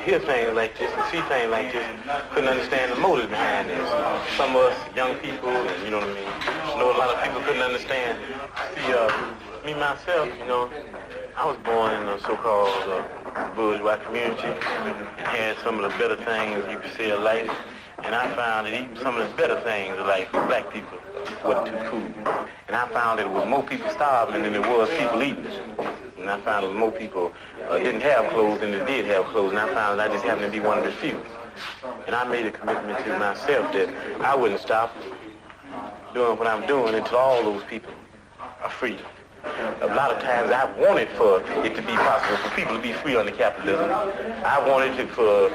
hear things like this and see things like this, couldn't understand the motives behind this. Some of us young people, and you know what I mean, a lot of people couldn't understand. See, me myself, you know, I was born in a so-called bourgeois community and had some of the better things you could say of life. And I found that even some of the better things of life for black people wasn't too cool. And I found that there was more people starving than there was people eating. And I found that more people didn't have clothes than they did have clothes. And I found that I just happened to be one of the few. And I made a commitment to myself that I wouldn't stop doing what I'm doing until all those people are free. A lot of times I wanted for it to be possible for people to be free under capitalism. I wanted it for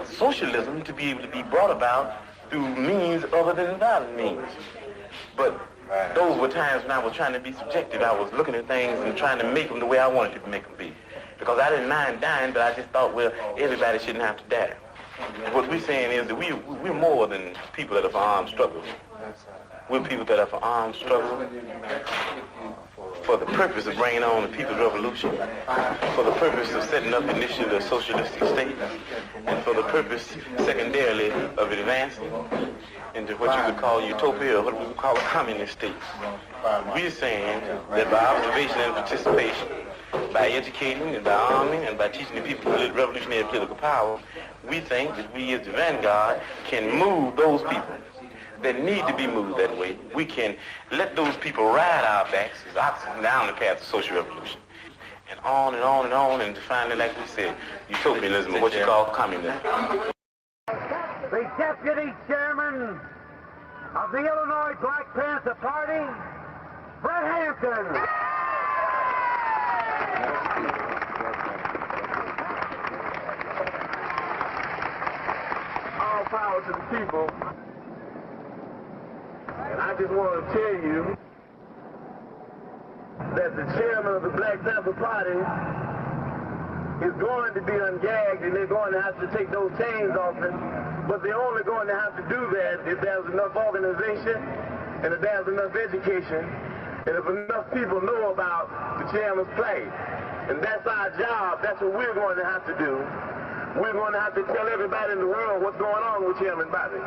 socialism to be able to be brought about through means other than violent means. But those were times when I was trying to be subjective. I was looking at things and trying to make them the way I wanted to make them be. Because I didn't mind dying, but I just thought, well, everybody shouldn't have to die. And what we're saying is that we're more than people that are for armed struggle. We're people that are for armed struggle, for the purpose of bringing on the people's revolution, for the purpose of setting up initially a socialistic state, and for the purpose, secondarily, of advancing into what you could call utopia or what we would call a communist state. We're saying that by observation and participation, by educating and by arming and by teaching the people revolutionary political power, we think that we as the vanguard can move those people that need to be moved that way. We can let those people ride our backs as oxen down the path of social revolution. And on and on and on, and finally, like we said, utopianism, or what you call communism. The Deputy Chairman of the Illinois Black Panther Party, Brett Hampton. All power to the people. And I just want to tell you that the chairman of the Black Panther Party is going to be ungagged, and they're going to have to take those chains off him. But they're only going to have to do that if there's enough organization and if there's enough education and if enough people know about the chairman's plight. And that's our job. That's what we're going to have to do. We're going to have to tell everybody in the world what's going on with Chairman Bobby.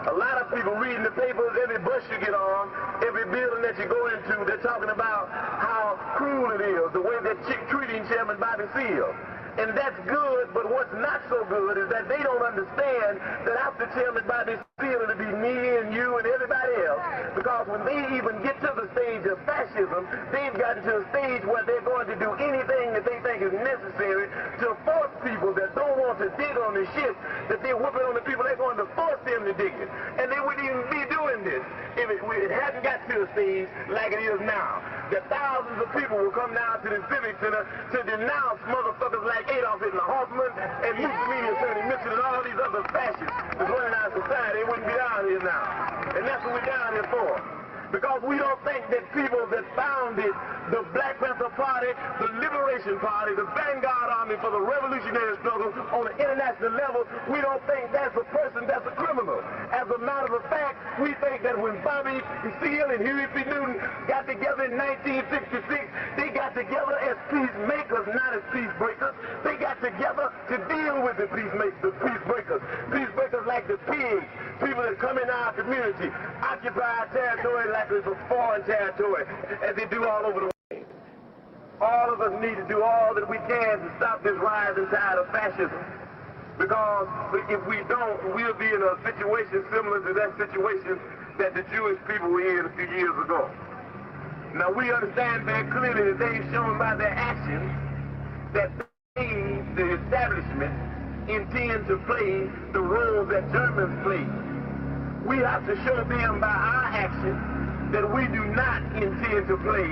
A lot of people reading the papers, every bus you get on, every building that you go into, they're talking about how cruel it is, the way they're treating Chairman Bobby Seale. And that's good, but what's not so good is that they don't understand that after Chairman Bobby Seale, it'll be me and you and everybody else. Because when they even get to the stage of fascism, they've gotten to a stage where they're going to do anything that they think is necessary to force people that don't want to dig on the shit that they're whooping on the people. They're going to force them to dig it. And they wouldn't even be doing this if it hadn't got to a stage like it is now. That thousands of people will come down to the Civic Center to denounce motherfuckers like Adolf Hitler, Hoffman, and Mussolini, and Mitchell, and all these other fascists that's running our society. They wouldn't be down here now. And that's what we're down here for. Because we don't think that people that founded the Black Panther Party, the Liberation Party, the Vanguard Army for the revolutionary struggle on the international level, we don't think that's a person that's a criminal. As a matter of fact, we think that when Bobby Seale and Huey P. Newton got together in 1966, they got together as peacemakers, not as peace breakers. They got together to deal with the peace breakers. Peacemakers like the pigs, people that come in our community, occupy our territory like it's a foreign territory, as they do all over the world. All of us need to do all that we can to stop this rising tide of fascism. Because if we don't, we'll be in a situation similar to that situation that the Jewish people were in a few years ago. Now we understand very clearly that they've shown by their actions that they, the establishment, intend to play the role that Germans played. We have to show them by our actions that we do not intend to play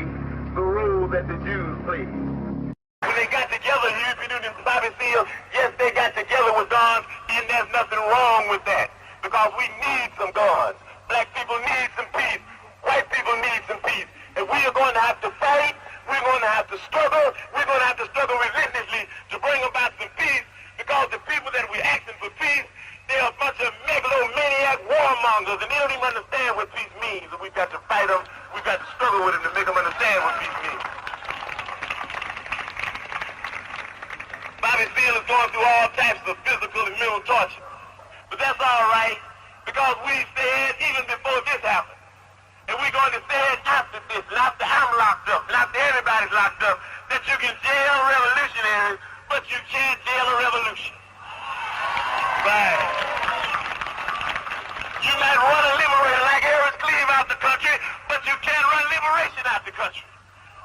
the role that the Jews played. When they got together, Huey P. Newton and Bobby Seale, yes, they got together with guns, and there's nothing wrong with that, because we need some guns. Black people need some peace. White people need some peace. And we are going to have to fight. We're going to have to struggle. We're going to have to struggle relentlessly to bring about some peace, because the people that we're asking for peace, they're a bunch of megalomaniac warmongers, and they don't even understand what peace means. And we've got to fight them. We've got to struggle with them to make them understand what peace means. Bobby Bobby still is going through all types of physical and mental torture. But that's all right, because we said even before this happened, and we're going to say it after this, and after I'm locked up, and after everybody's locked up, that you can jail revolutionaries, but you can't jail a revolution. Right. You might run a liberator like Harris Cleave out the country, but you can't run liberation out the country.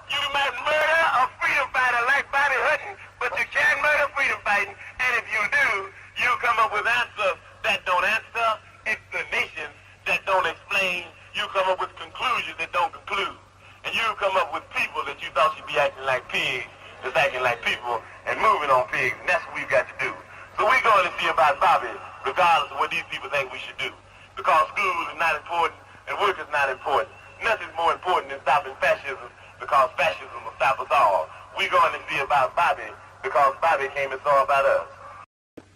You might murder a freedom fighter like Bobby Hutton, but you can't murder freedom fighting. And if you do, you come up with answers that don't answer, explanations that don't explain. You come up with conclusions that don't conclude. And you come up with people that you thought should be acting like pigs, that's acting like people and moving on pigs. And that's what we've got to do. So we're going to see about Bobby, regardless of what these people think we should do. Because school is not important and work is not important. Nothing's more important than stopping fascism, because fascism will stop us all. We're going to see about Bobby, because Bobby came and saw about us.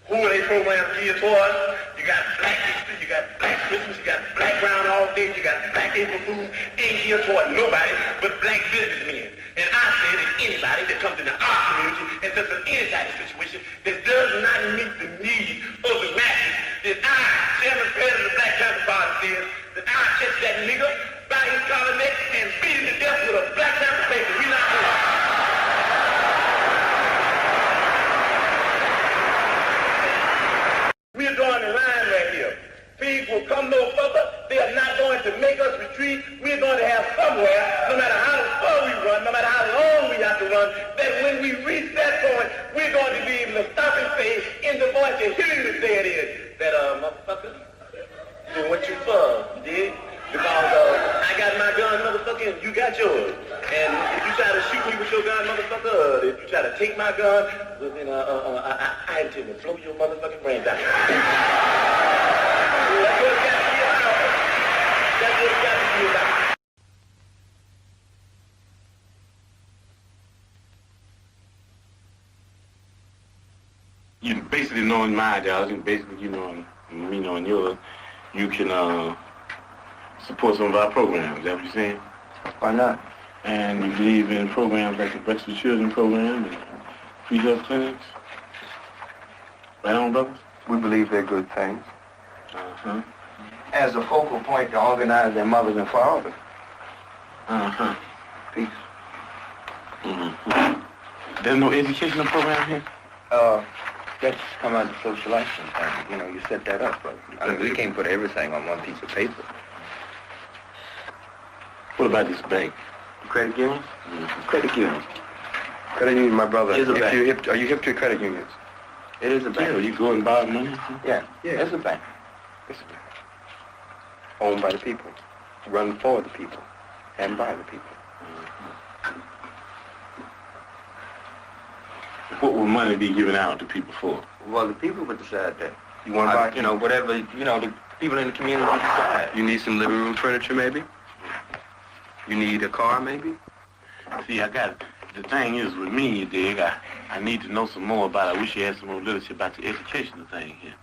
Who are they programmed kids for? You got black Easter, you got black Christmas, you got black brown all day, you got black April Fool. Ain't here toward nobody but black businessmen. And I say that anybody that comes into our community and does any type of situation that does not meet the needs of the masses, that I, Chairman President of the Black Panther Party, says that I catch that nigga by his collar neck and beat him to death with a Black Panther paper. We not doing it. We're drawing the line right here. Things will come no further. They are not going to make us retreat. We're going to have somewhere, no matter how far we run, no matter how long we have to run, that when we reach that point, we're going to be able to stop and say, in the voice and hearing to say it is, that, motherfucker, doing what you for, you dig? Because I got my gun, motherfucker, and you got yours. And if you try to shoot me with your gun, motherfucker, if you try to take my gun, well, then I intend to blow your motherfucking brains out. That's what it's got to be about. That's what it's got to be about. You basically knowing my ideology, basically you knowing me knowing yours, you can support some of our programs. Is that what you're saying? Why not? And you believe in programs like the Breakfast for Children program and free health clinics? Right on, brothers? We believe they're good things. Uh-huh. As a focal point to organize their mothers and fathers. Uh-huh. Peace. Mm-hmm. There's no educational program here? That's come out of social action. You know, you set that up, brother. I mean, we can't put everything on one piece of paper. What about this bank? Credit unions? Mm-hmm. Credit unions. Credit union, my brother. Is a bank. Are you hip to credit unions? It is a bank. Yeah, you go and borrow money? Yeah, it's a bank. It's a bank. Owned by the people. Run for the people. And by the people. What would money be given out to people for? Well, the people would decide that. You want to buy, you know, whatever, you know, the people in the community decide. You need some living room furniture, maybe? You need a car, maybe? See, the thing is with me, you dig, I need to know some more about it. I wish you had some more literature about the educational thing here.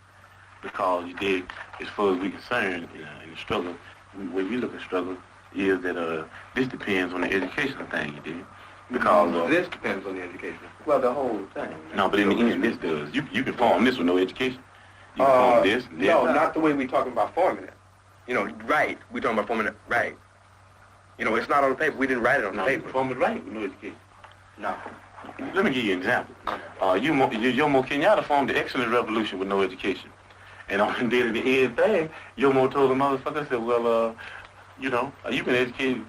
Because, you dig, as far as we're concerned, you know, in the struggle, when we look at struggle, is that this depends on the educational thing, you dig. Because this depends on the education. Well, the whole thing. No, but in the end, this does. You can form this with no education. You can form this and this. No, not the way we're talking about forming it. You know, right. We're talking about forming it right. You know, it's not on the paper. We didn't write it on the paper. You can form it right with no education. No. Let me give you an example. Jomo Kenyatta formed the excellent revolution with no education. And on the day of the end thing, Jomo told the motherfucker, said, well, you know, you've been educated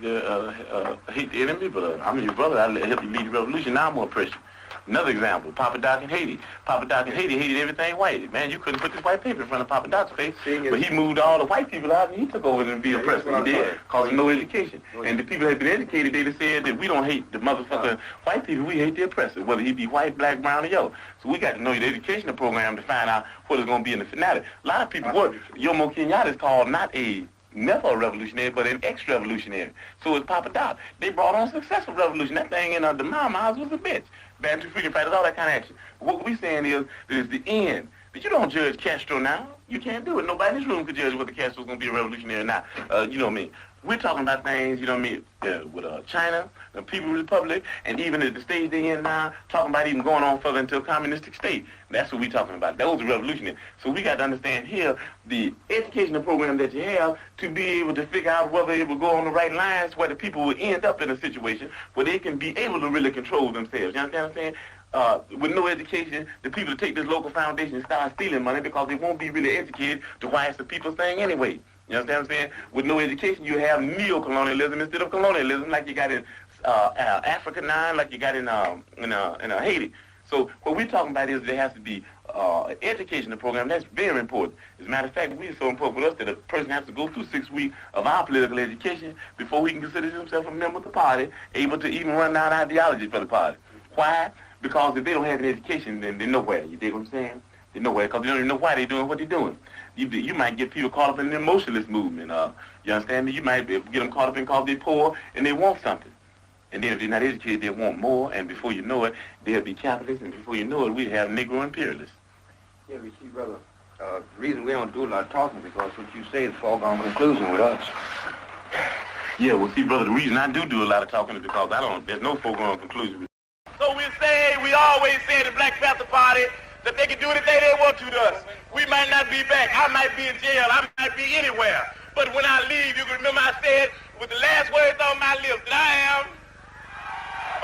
hate the enemy, but I'm your brother. I'll help you lead the revolution. Now I'm more pressure. Another example, Papa Doc in Haiti. Papa Doc in Haiti hated everything white. Man, you couldn't put this white paper in front of Papa Doc's face. But he moved all the white people out and he took over and be oppressor. He did, causing no education. And the people that had been educated, they said that we don't hate the motherfucking white people, we hate the oppressor, whether he be white, black, brown, or yellow. So we got to know the educational program to find out what is going to be in the finale. A lot of people, Jomo Kenyatta is called never a revolutionary, but an ex-revolutionary. So is Papa Doc. They brought on a successful revolution. That thing in the Masterminds was a bitch. Bantu freedom fighters, all that kind of action. What we're saying is that it's the end. But you don't judge Castro now. You can't do it. Nobody in this room could judge whether Castro's going to be a revolutionary or not. You know what I mean? We're talking about things, you know what I mean, with China, the People's Republic, and even at the stage they're in now, talking about even going on further into a communistic state. That's what we're talking about. Those are revolutionary. So we got to understand here the educational program that you have to be able to figure out whether it will go on the right lines where the people will end up in a situation where they can be able to really control themselves. You understand what I'm saying? With no education, the people take this local foundation and start stealing money because they won't be really educated to why it's the people's thing anyway. You understand what I'm saying? With no education, you have neo-colonialism instead of colonialism, like you got in Africa now, like you got in Haiti. So what we're talking about is there has to be an educational program. That's very important. As a matter of fact, we're so important with us that a person has to go through 6 weeks of our political education before he can consider himself a member of the party, able to even run down ideology for the party. Why? Because if they don't have an education, then they're nowhere. You dig what I'm saying? They're nowhere because they don't even know why they're doing what they're doing. You might get people caught up in the emotionalist movement. You understand me? You might get them caught up in because they're poor and they want something. And then if they're not educated, they want more. And before you know it, they'll be capitalists. And before you know it, we have Negro imperialists. Yeah, but see, brother, the reason we don't do a lot of talking because what you say is a foregone conclusion with us. Yeah, well, see, brother, the reason I do a lot of talking is because there's no foregone conclusion. So we always say in the Black Panther Party, that they can do anything they want to us. We might not be back. I might be in jail. I might be anywhere. But when I leave, you can remember I said with the last words on my lips that I am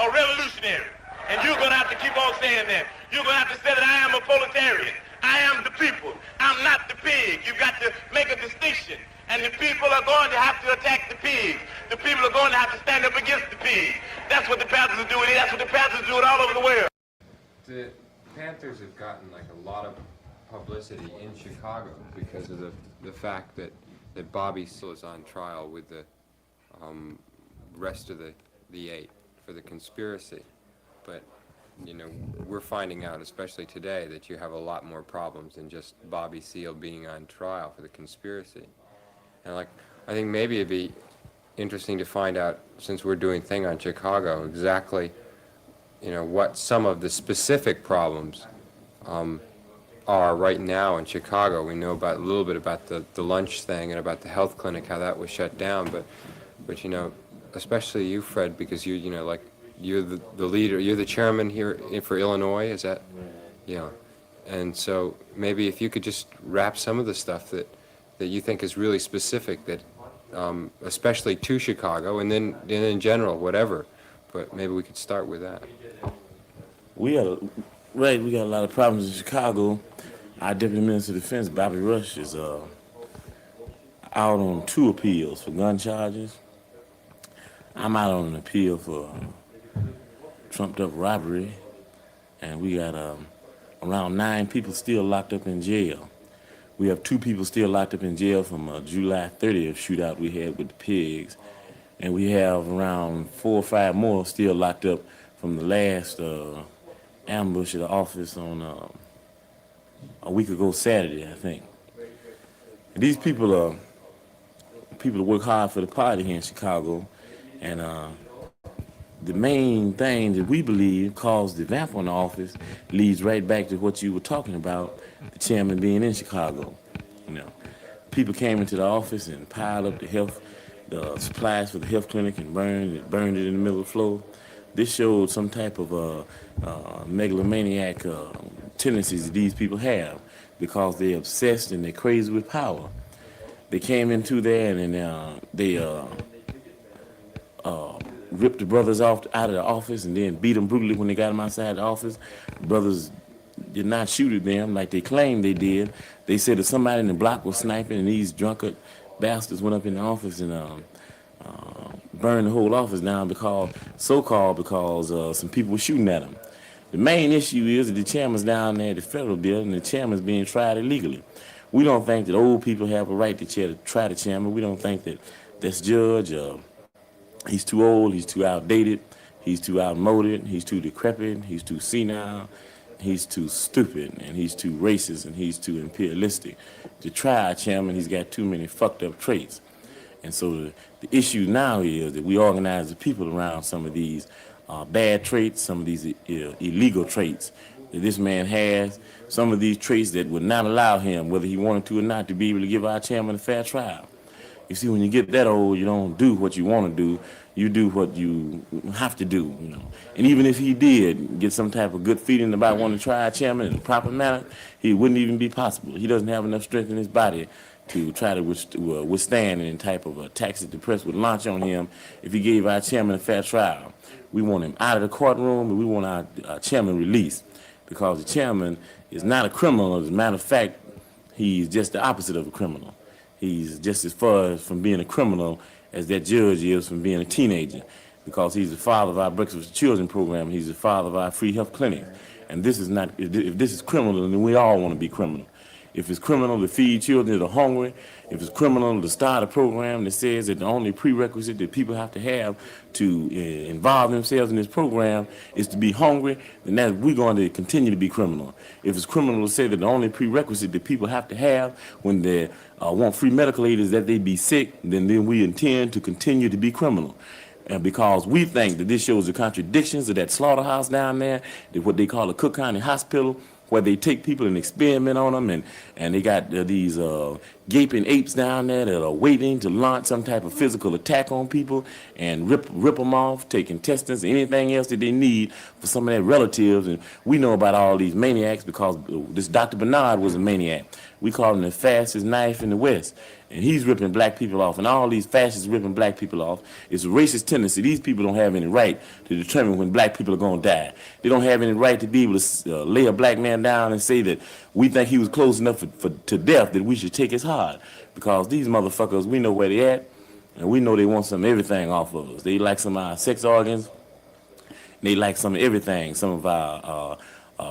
a revolutionary. And you're going to have to keep on saying that. You're going to have to say that I am a proletarian. I am the people. I'm not the pig. You've got to make a distinction. And the people are going to have to attack the pigs. The people are going to have to stand up against the pigs. That's what the Panthers are doing. That's what the Panthers are doing all over the world. The Panthers have gotten like a lot of publicity in Chicago because of the fact that Bobby still is on trial with the rest of the 8 for the conspiracy. But, you know, we're finding out, especially today, that you have a lot more problems than just Bobby Seale being on trial for the conspiracy. And like, I think maybe it'd be interesting to find out, since we're doing thing on Chicago, exactly, you know, what some of the specific problems are right now in Chicago. We know about a little bit about the lunch thing and about the health clinic, how that was shut down, but you know, especially you, Fred, because you know, like, you're the leader, you're the chairman here for Illinois, is that? Yeah. And so maybe if you could just wrap some of the stuff that you think is really specific, that especially to Chicago, and then in general, whatever. But maybe we could start with that. We got a lot of problems in Chicago. Our Deputy Minister of Defense, Bobby Rush, is out on 2 appeals for gun charges. I'm out on an appeal for trumped-up robbery, and we got around 9 people still locked up in jail. We have 2 people still locked up in jail from a July 30th shootout we had with the pigs, and we have around 4 or 5 more still locked up from the last ambush at the office on a week ago Saturday, I think. And these people are people that work hard for the party here in Chicago, and the main thing that we believe caused the vamp on the office leads right back to what you were talking about, the chairman being in Chicago. You know, people came into the office and piled up the supplies for the health clinic and burned it in the middle of the floor. This showed some type of megalomaniac tendencies that these people have, because they're obsessed and they're crazy with power. They came into there and they ripped the brothers out of the office and then beat them brutally when they got them outside the office. The brothers did not shoot at them like they claimed they did. They said that somebody in the block was sniping, and these drunkard bastards went up in the office and burned the whole office down because some people were shooting at them. The main issue is that the chairman's down there at the federal building, and the chairman's being tried illegally. We don't think that old people have a right to try the chairman. We don't think that this judge, he's too old, he's too outdated, he's too outmoded, he's too decrepit, he's too senile, he's too stupid, and he's too racist, and he's too imperialistic. To try a chairman, he's got too many fucked up traits. And so the issue now is that we organize the people around some of these bad traits, some of these illegal traits that this man has, some of these traits that would not allow him, whether he wanted to or not, to be able to give our chairman a fair trial. You see, when you get that old, you don't do what you want to do. You do what you have to do, you know. And even if he did get some type of good feeling about wanting to try chairman in the proper manner, he wouldn't even be possible. He doesn't have enough strength in his body to try to withstand any type of attacks that the press would launch on him if he gave our chairman a fair trial. We want him out of the courtroom, and we want our chairman released, because the chairman is not a criminal. As a matter of fact, he's just the opposite of a criminal. He's just as far from being a criminal as that judge is from being a teenager, because he's the father of our Breakfast with Children program. He's the father of our free health clinic. And this is not, if this is criminal, then we all want to be criminal. If it's criminal to feed children that are hungry, if it's criminal to start a program that says that the only prerequisite that people have to involve themselves in this program is to be hungry, then we're going to continue to be criminal. If it's criminal to say that the only prerequisite that people have when they want free medical aid is that they be sick, then we intend to continue to be criminal. And because we think that this shows the contradictions of that slaughterhouse down there, what they call the Cook County Hospital, where they take people and experiment on them, and they got these gaping apes down there that are waiting to launch some type of physical attack on people and rip them off, take intestines, anything else that they need for some of their relatives. And we know about all these maniacs because this Dr. Bernard was a maniac. We call him the fastest knife in the West. And he's ripping black people off, and all these fascists ripping black people off. It's a racist tendency. These people don't have any right to determine when black people are going to die. They don't have any right to be able to lay a black man down and say that we think he was close enough to death that we should take his heart. Because these motherfuckers, we know where they at, and we know they want some of everything off of us. They like some of our sex organs. They like some of everything, some of our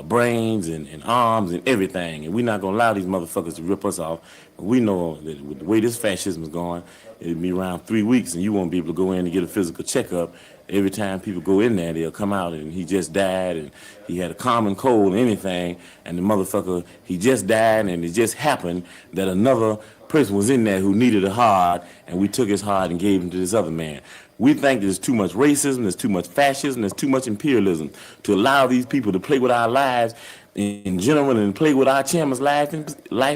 brains and arms and everything. And we're not going to allow these motherfuckers to rip us off. We know that with the way this fascism is going, it'll be around 3 weeks and you won't be able to go in and get a physical checkup. Every time people go in there, they'll come out and he just died and he had a common cold or anything, and the motherfucker, he just died, and it just happened that another person was in there who needed a heart, and we took his heart and gave him to this other man. We think there's too much racism, there's too much fascism, there's too much imperialism to allow these people to play with our lives in general and play with our chairman's life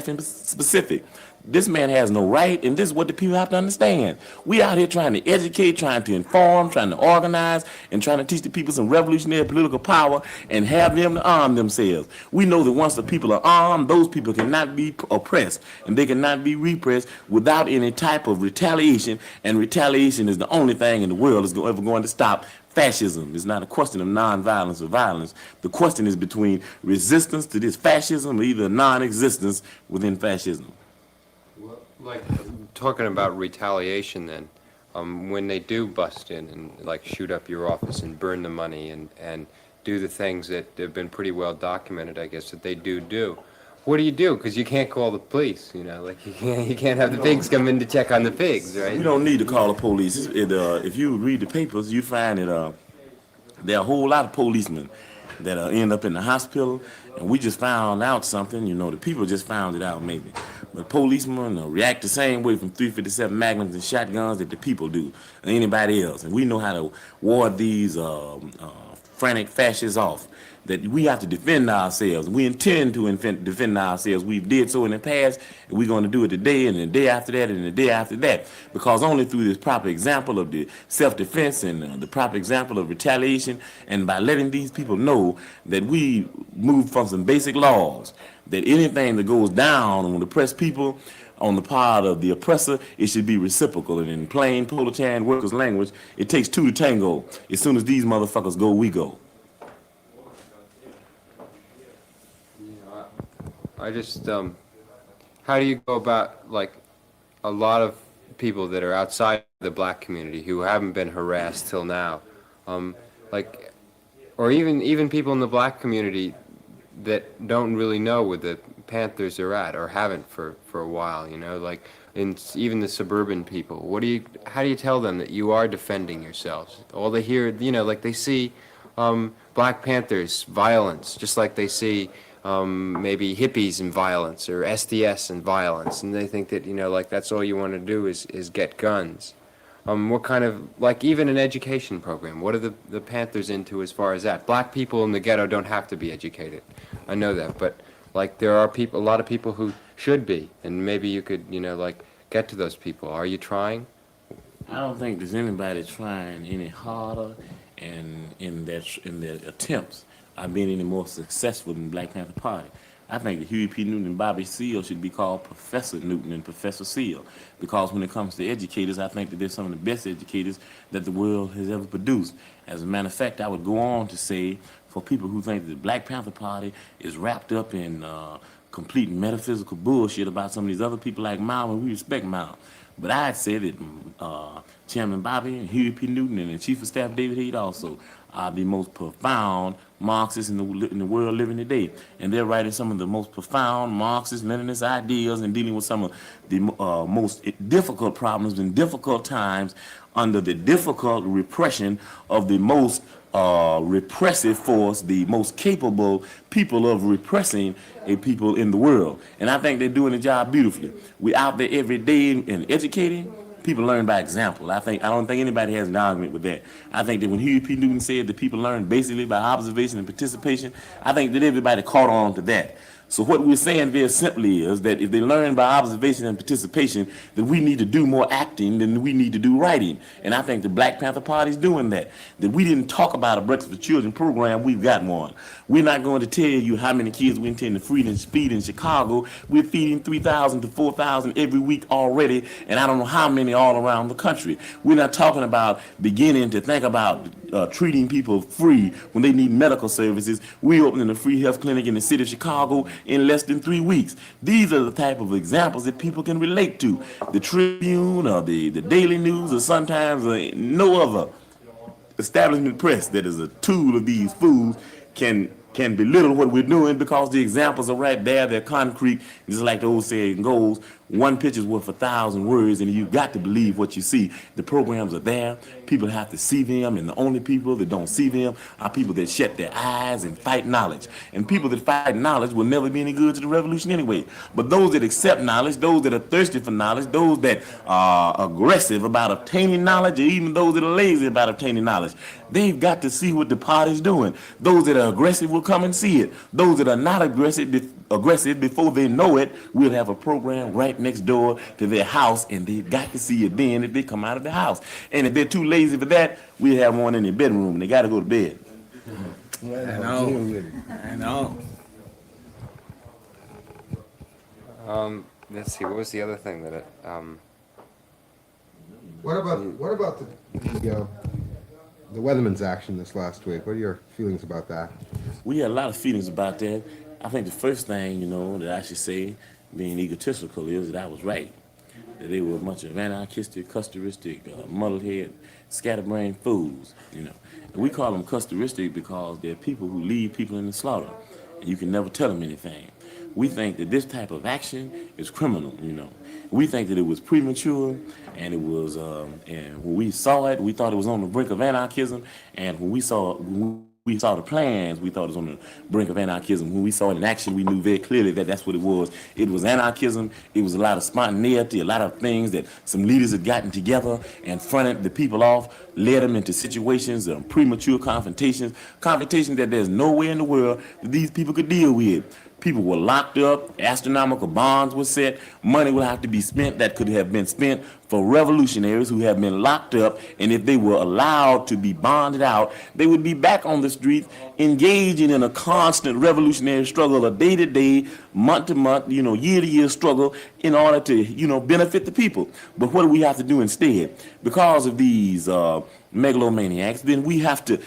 in specific. This man has no right, and this is what the people have to understand. We out here trying to educate, trying to inform, trying to organize, and trying to teach the people some revolutionary political power and have them to arm themselves. We know that once the people are armed, those people cannot be oppressed, and they cannot be repressed without any type of retaliation, and retaliation is the only thing in the world that's ever going to stop fascism. It's not a question of nonviolence or violence. The question is between resistance to this fascism or either non-existence within fascism. Like, talking about retaliation then, when they do bust in and like shoot up your office and burn the money and do the things that have been pretty well documented, I guess, that they do, what do you do? Because you can't call the police, you know, like you can't have the pigs come in to check on the pigs, right? You don't need to call the police. If you read the papers, you find that there are a whole lot of policemen that end up in the hospital, and we just found out something, you know, the people just found it out maybe. But policemen react the same way from .357 Magnums and shotguns that the people do, or anybody else. And we know how to ward these frantic fascists off, that we have to defend ourselves. We intend to defend ourselves. We did so in the past, and we're going to do it today and the day after that and the day after that. Because only through this proper example of the self-defense and the proper example of retaliation, and by letting these people know that we move from some basic laws, that anything that goes down on the oppressed people on the part of the oppressor, it should be reciprocal. And in plain proletarian workers' language, it takes two to tango. As soon as these motherfuckers go, we go. I just, how do you go about, like, a lot of people that are outside the black community who haven't been harassed till now, like, or even people in the black community that don't really know where the Panthers are at or haven't for a while, you know, like, even the suburban people, how do you tell them that you are defending yourselves? All they hear, you know, like they see Black Panthers, violence, just like they see maybe hippies and violence or SDS and violence, and they think that, you know, like that's all you want to do is get guns. What kind of, like, even an education program, what are the Panthers into as far as that? Black people in the ghetto don't have to be educated, I know that, but like there are a lot of people who should be, and maybe you could, you know, like get to those people? Are you trying? I don't think there's anybody trying any harder and in their attempts at being any more successful than Black Panther Party. I think that Huey P. Newton and Bobby Seale should be called Professor Newton and Professor Seale, because when it comes to educators, I think that they're some of the best educators that the world has ever produced. As a matter of fact, I would go on to say, for people who think that the Black Panther Party is wrapped up in complete metaphysical bullshit about some of these other people like Mao, and we respect Mao. But I'd say that Chairman Bobby and Huey P. Newton and the Chief of Staff David Head also are the most profound Marxists in the world living today. And they're writing some of the most profound Marxist, Leninist ideas and dealing with some of the most difficult problems in difficult times under the difficult repression of the most repressive force, the most capable people of repressing a people in the world. And I think they're doing the job beautifully. We're out there every day and educating. People learn by example. I don't think anybody has an argument with that. I think that when Huey P. Newton said that people learn basically by observation and participation, I think that everybody caught on to that. So what we're saying very simply is that if they learn by observation and participation, then we need to do more acting than we need to do writing. And I think the Black Panther Party is doing that. That we didn't talk about a Breakfast for Children program, we've got one. We're not going to tell you how many kids we intend to feed in Chicago. We're feeding 3,000 to 4,000 every week already, and I don't know how many all around the country. We're not talking about beginning to think about treating people free when they need medical services. We're opening a free health clinic in the city of Chicago in less than 3 weeks. These are the type of examples that people can relate to. The Tribune or the Daily News or sometimes no other establishment press that is a tool of these fools can belittle what we're doing, because the examples are right there. They're concrete. Just like the old saying goes, one picture's worth 1,000 words, and you've got to believe what you see. The programs are there. People have to see them, and the only people that don't see them are people that shut their eyes and fight knowledge. And people that fight knowledge will never be any good to the revolution anyway. But those that accept knowledge, those that are thirsty for knowledge, those that are aggressive about obtaining knowledge, or even those that are lazy about obtaining knowledge, they've got to see what the party's doing. Those that are aggressive will come and see it. Those that are not aggressive before they know it, we'll have a program right next door to their house, and they've got to see it then if they come out of the house. And if they're too lazy for that, we'll have one in their bedroom, and they got to go to bed. I know. Let's see, what was the other thing that What about the Weatherman's action this last week? What are your feelings about that? We had a lot of feelings about that. I think the first thing, that I should say, being egotistical, is that I was right. That they were a bunch of anarchistic, custoristic, muddlehead, scatterbrained fools, And we call them custoristic because they're people who lead people in the slaughter, and you can never tell them anything. We think that this type of action is criminal, We think that it was premature, and it was, and when we saw it, we thought it was on the brink of anarchism, and when we saw the plans, we thought it was on the brink of anarchism. When we saw it in action, we knew very clearly that that's what it was. It was anarchism. It was a lot of spontaneity, a lot of things that some leaders had gotten together and fronted the people off, led them into situations of premature confrontations that there's no way in the world that these people could deal with. People were locked up, astronomical bonds were set, money would have to be spent that could have been spent for revolutionaries who have been locked up, and if they were allowed to be bonded out, they would be back on the streets engaging in a constant revolutionary struggle, a day-to-day, month-to-month, year-to-year struggle in order to, benefit the people. But what do we have to do instead? Because of these megalomaniacs, then we have to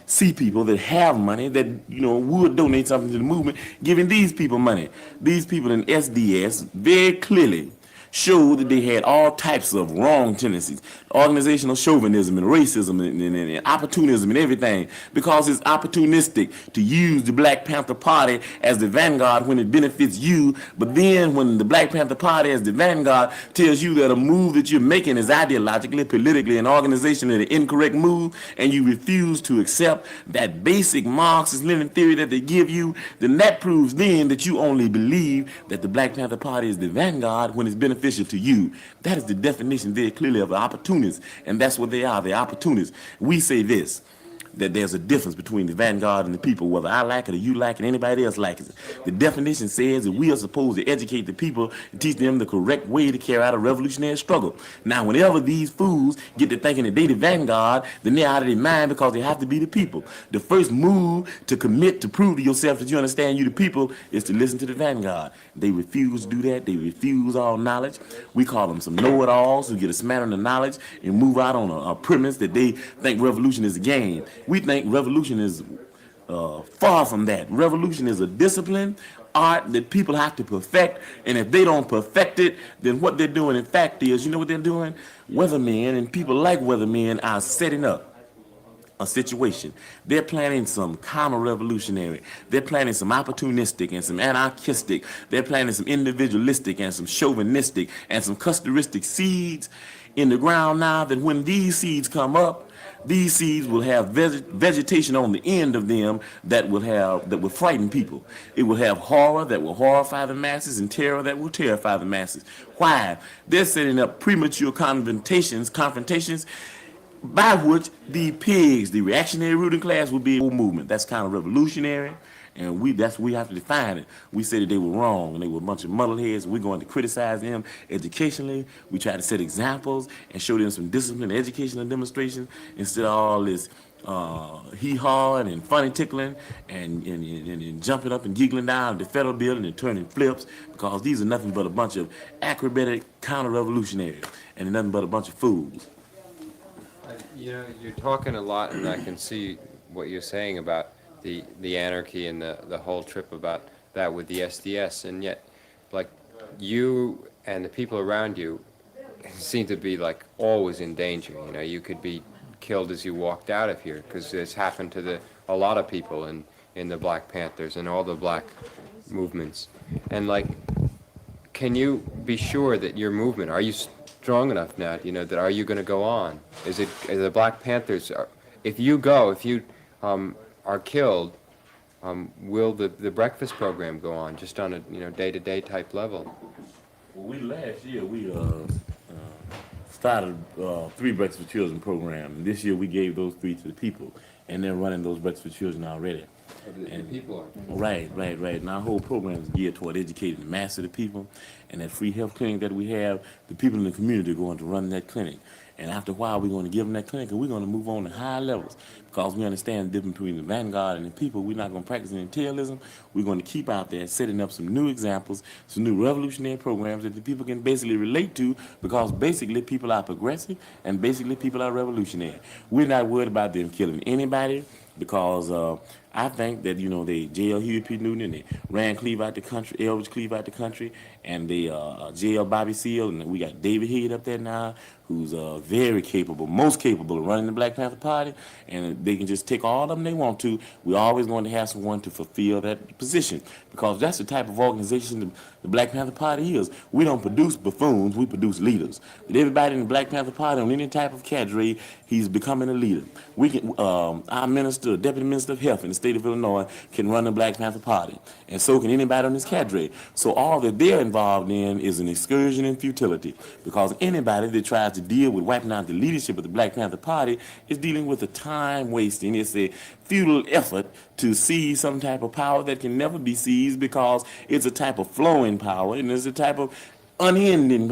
see people that have money that would donate something to the movement, giving these people money. These people in SDS very clearly showed that they had all types of wrong tendencies, organizational chauvinism and racism and opportunism and everything, because it's opportunistic to use the Black Panther Party as the vanguard when it benefits you, but then when the Black Panther Party as the vanguard tells you that a move that you're making is ideologically, politically, and organizationally an incorrect move, and you refuse to accept that basic Marxist-Lenin theory that they give you, then that proves then that you only believe that the Black Panther Party is the vanguard when it's beneficial to you. That is the definition very clearly of an opportunist, and that's what they are. They're opportunists. We say this: that there's a difference between the vanguard and the people, whether I like it or you like it, anybody else likes it. The definition says that we are supposed to educate the people and teach them the correct way to carry out a revolutionary struggle. Now, whenever these fools get to thinking that they the vanguard, then they're out of their mind because they have to be the people. The first move to commit to prove to yourself that you understand you the people is to listen to the vanguard. They refuse to do that. They refuse all knowledge. We call them some know-it-alls who get a smattering of knowledge and move out on a premise that they think revolution is a game. We think revolution is far from that. Revolution is a discipline, art that people have to perfect, and if they don't perfect it, then what they're doing in fact is, you know what they're doing? Weathermen and people like weathermen are setting up a situation. They're planning some counter-revolutionary. They're planning some opportunistic and some anarchistic. They're planting some individualistic and some chauvinistic and some customistic seeds in the ground now, that when these seeds come up, these seeds will have vegetation on the end of them that will frighten people. It will have horror that will horrify the masses and terror that will terrify the masses. Why? They're setting up premature confrontations by which the pigs, the reactionary ruling class, will be a movement. That's kind of revolutionary, and we have to define it. We said that they were wrong, and they were a bunch of muddleheads. We're going to criticize them educationally. We try to set examples and show them some discipline, educational demonstration, instead of all this hee-hawing and funny tickling and jumping up and giggling down the federal building and turning flips, because these are nothing but a bunch of acrobatic counter-revolutionaries and nothing but a bunch of fools. You know, you're talking a lot, and I can see what you're saying about the anarchy and the whole trip about that with the SDS, and yet, like, you and the people around you seem to be, like, always in danger. You know, you could be killed as you walked out of here, because this happened to a lot of people in the Black Panthers and all the black movements. And, like, can you be sure that your movement, are you strong enough now, you know, that are you going to go on? Is the Black Panthers, if you are killed, will the breakfast program go on just on a, you know, day-to-day type level? Well, last year we started 3 Breakfast for Children program, and this year we gave those 3 to the people, and they're running those Breakfast for Children already. And people are. Right. And our whole program is geared toward educating the mass of the people. And that free health clinic that we have, the people in the community are going to run that clinic. And after a while, we're going to give them that clinic, and we're going to move on to higher levels, because we understand the difference between the vanguard and the people. We're not going to practice imperialism. We're going to keep out there setting up some new examples, some new revolutionary programs that the people can basically relate to, because basically people are progressive and basically people are revolutionary. We're not worried about them killing anybody, because I think that, you know, they jailed Huey P. Newton, and they ran Cleve out the country, Elvis Cleve out the country, and they jailed Bobby Seale, and we got David Head up there now, who's very capable, most capable of running the Black Panther Party, and they can just take all of them they want to. We're always going to have someone to fulfill that position, because that's the type of organization the Black Panther Party is. We don't produce buffoons, we produce leaders. But everybody in the Black Panther Party, on any type of cadre, he's becoming a leader. We can, our minister, deputy minister of health in the state of Illinois, can run the Black Panther Party, and so can anybody on this cadre. So all that they're involved in is an excursion in futility, because anybody that tries to deal with wiping out the leadership of the Black Panther Party is dealing with a time wasting. It's a futile effort to seize some type of power that can never be seized, because it's a type of flowing power, and it's a type of unending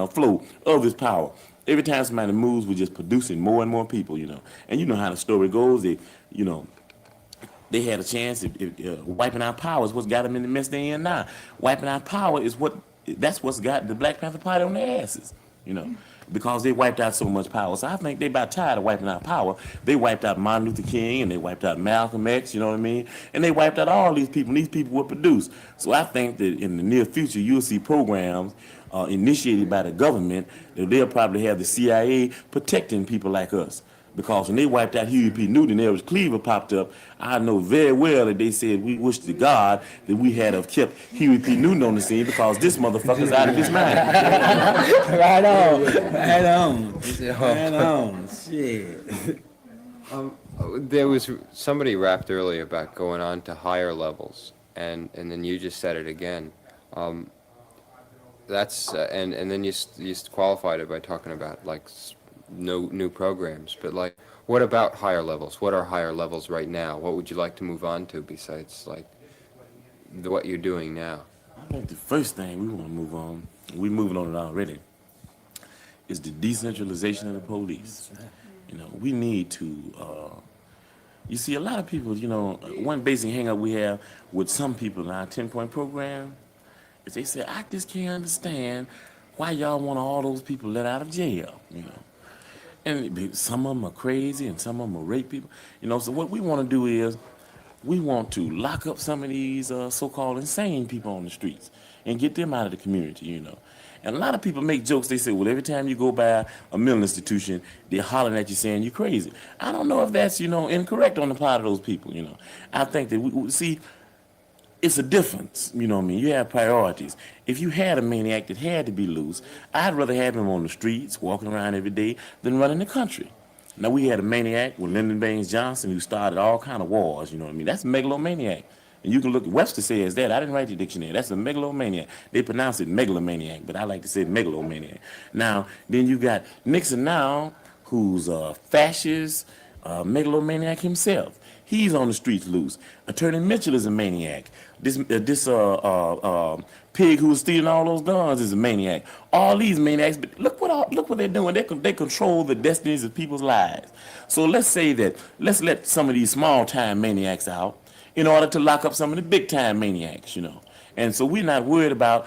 flow of this power. Every time somebody moves, we're just producing more and more people, you know. And you know how the story goes. They had a chance. Wiping out power is what's got them in the mess they're in now. Wiping out power is that's what's got the Black Panther Party on their asses, you know, because they wiped out so much power. So I think they about tired of wiping out power. They wiped out Martin Luther King, and they wiped out Malcolm X, you know what I mean? And they wiped out all these people, and these people were produced. So I think that in the near future, you'll see programs initiated by the government that they'll probably have the CIA protecting people like us. Because when they wiped out Huey P. Newton and Elvis Cleaver popped up, I know very well that they said we wish to God that we had have kept Huey P. Newton on the scene, because this motherfucker's out of his mind. Right on. Shit. There was somebody rapped earlier about going on to higher levels, and then you just said it again. That's and then you qualified it by talking about, like, no new programs. But like, what about higher levels? What are higher levels right now? What would you like to move on to besides like what you're doing now? I think the first thing we want to move on, we're moving on it already, is the decentralization of the police. You know, we need to, you see, a lot of people, you know, one basic hang up we have with some people in our 10-point program is they say, I just can't understand why y'all want all those people let out of jail, you know. And some of them are crazy and some of them are rape people. You know, so what we want to do is we want to lock up some of these so-called insane people on the streets and get them out of the community, you know. And a lot of people make jokes. They say, well, every time you go by a mental institution, they're hollering at you saying you're crazy. I don't know if that's, you know, incorrect on the part of those people, you know. I think that, see, it's a difference, you know what I mean? You have priorities. If you had a maniac that had to be loose, I'd rather have him on the streets, walking around every day, than running the country. Now, we had a maniac with Lyndon Baines Johnson who started all kind of wars, you know what I mean? That's a megalomaniac. And you can look, Webster says that. I didn't write the dictionary. That's a megalomaniac. They pronounce it megalomaniac, but I like to say megalomaniac. Now, then you got Nixon now, who's a fascist, megalomaniac himself. He's on the streets loose. Attorney Mitchell is a maniac. This pig who was stealing all those guns is a maniac. All these maniacs, but look what they're doing. They control the destinies of people's lives. So let's let some of these small time maniacs out in order to lock up some of the big time maniacs, you know. And so we're not worried about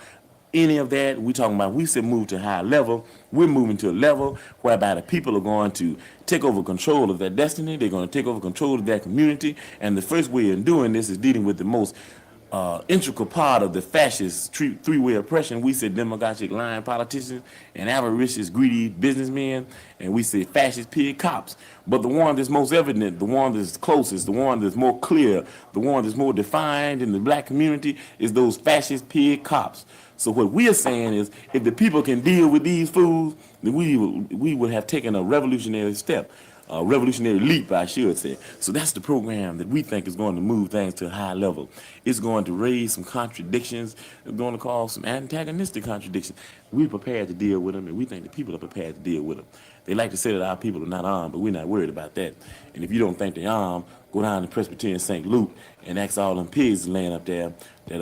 any of that. We're talking about, we said move to a higher level. We're moving to a level whereby the people are going to take over control of their destiny. They're going to take over control of their community. And the first way of doing this is dealing with the most integral part of the fascist three-way oppression. We said demagogic lying politicians and avaricious greedy businessmen, and we say fascist pig cops. But the one that's most evident, the one that's closest, the one that's more clear, the one that's more defined in the black community is those fascist pig cops. So what we are saying is, if the people can deal with these fools, then we would have taken a revolutionary step, a revolutionary leap, I should say. So that's the program that we think is going to move things to a high level. It's going to raise some contradictions. It's going to cause some antagonistic contradictions. We're prepared to deal with them, and we think the people are prepared to deal with them. They like to say that our people are not armed, but we're not worried about that. And if you don't think they're armed, go down to Presbyterian St. Luke and ask all them pigs laying up there that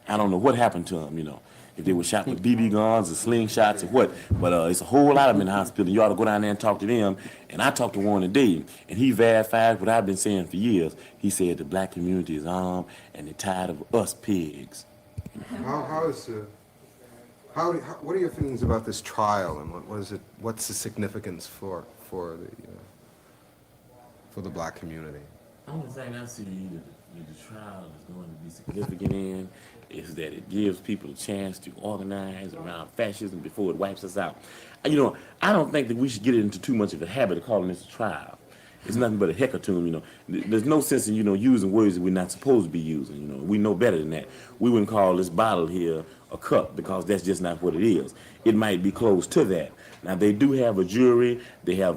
I don't know what happened to them, you know. If they were shot with BB guns or slingshots or what. But it's a whole lot of them in the hospital. You ought to go down there and talk to them. And I talked to one today, and he verified what I've been saying for years. He said the black community is armed, and they're tired of us pigs. What are your feelings about this trial, and what's the significance for the black community? The only thing I see that the trial is going to be significant in is that it gives people a chance to organize around fascism before it wipes us out. You know, I don't think that we should get into too much of a habit of calling this a trial. It's nothing but a hecatomb, you know. There's no sense in, you know, using words that we're not supposed to be using, you know. We know better than that. We wouldn't call this bottle here a cup because that's just not what it is. It might be close to that. Now, they do have a jury. They're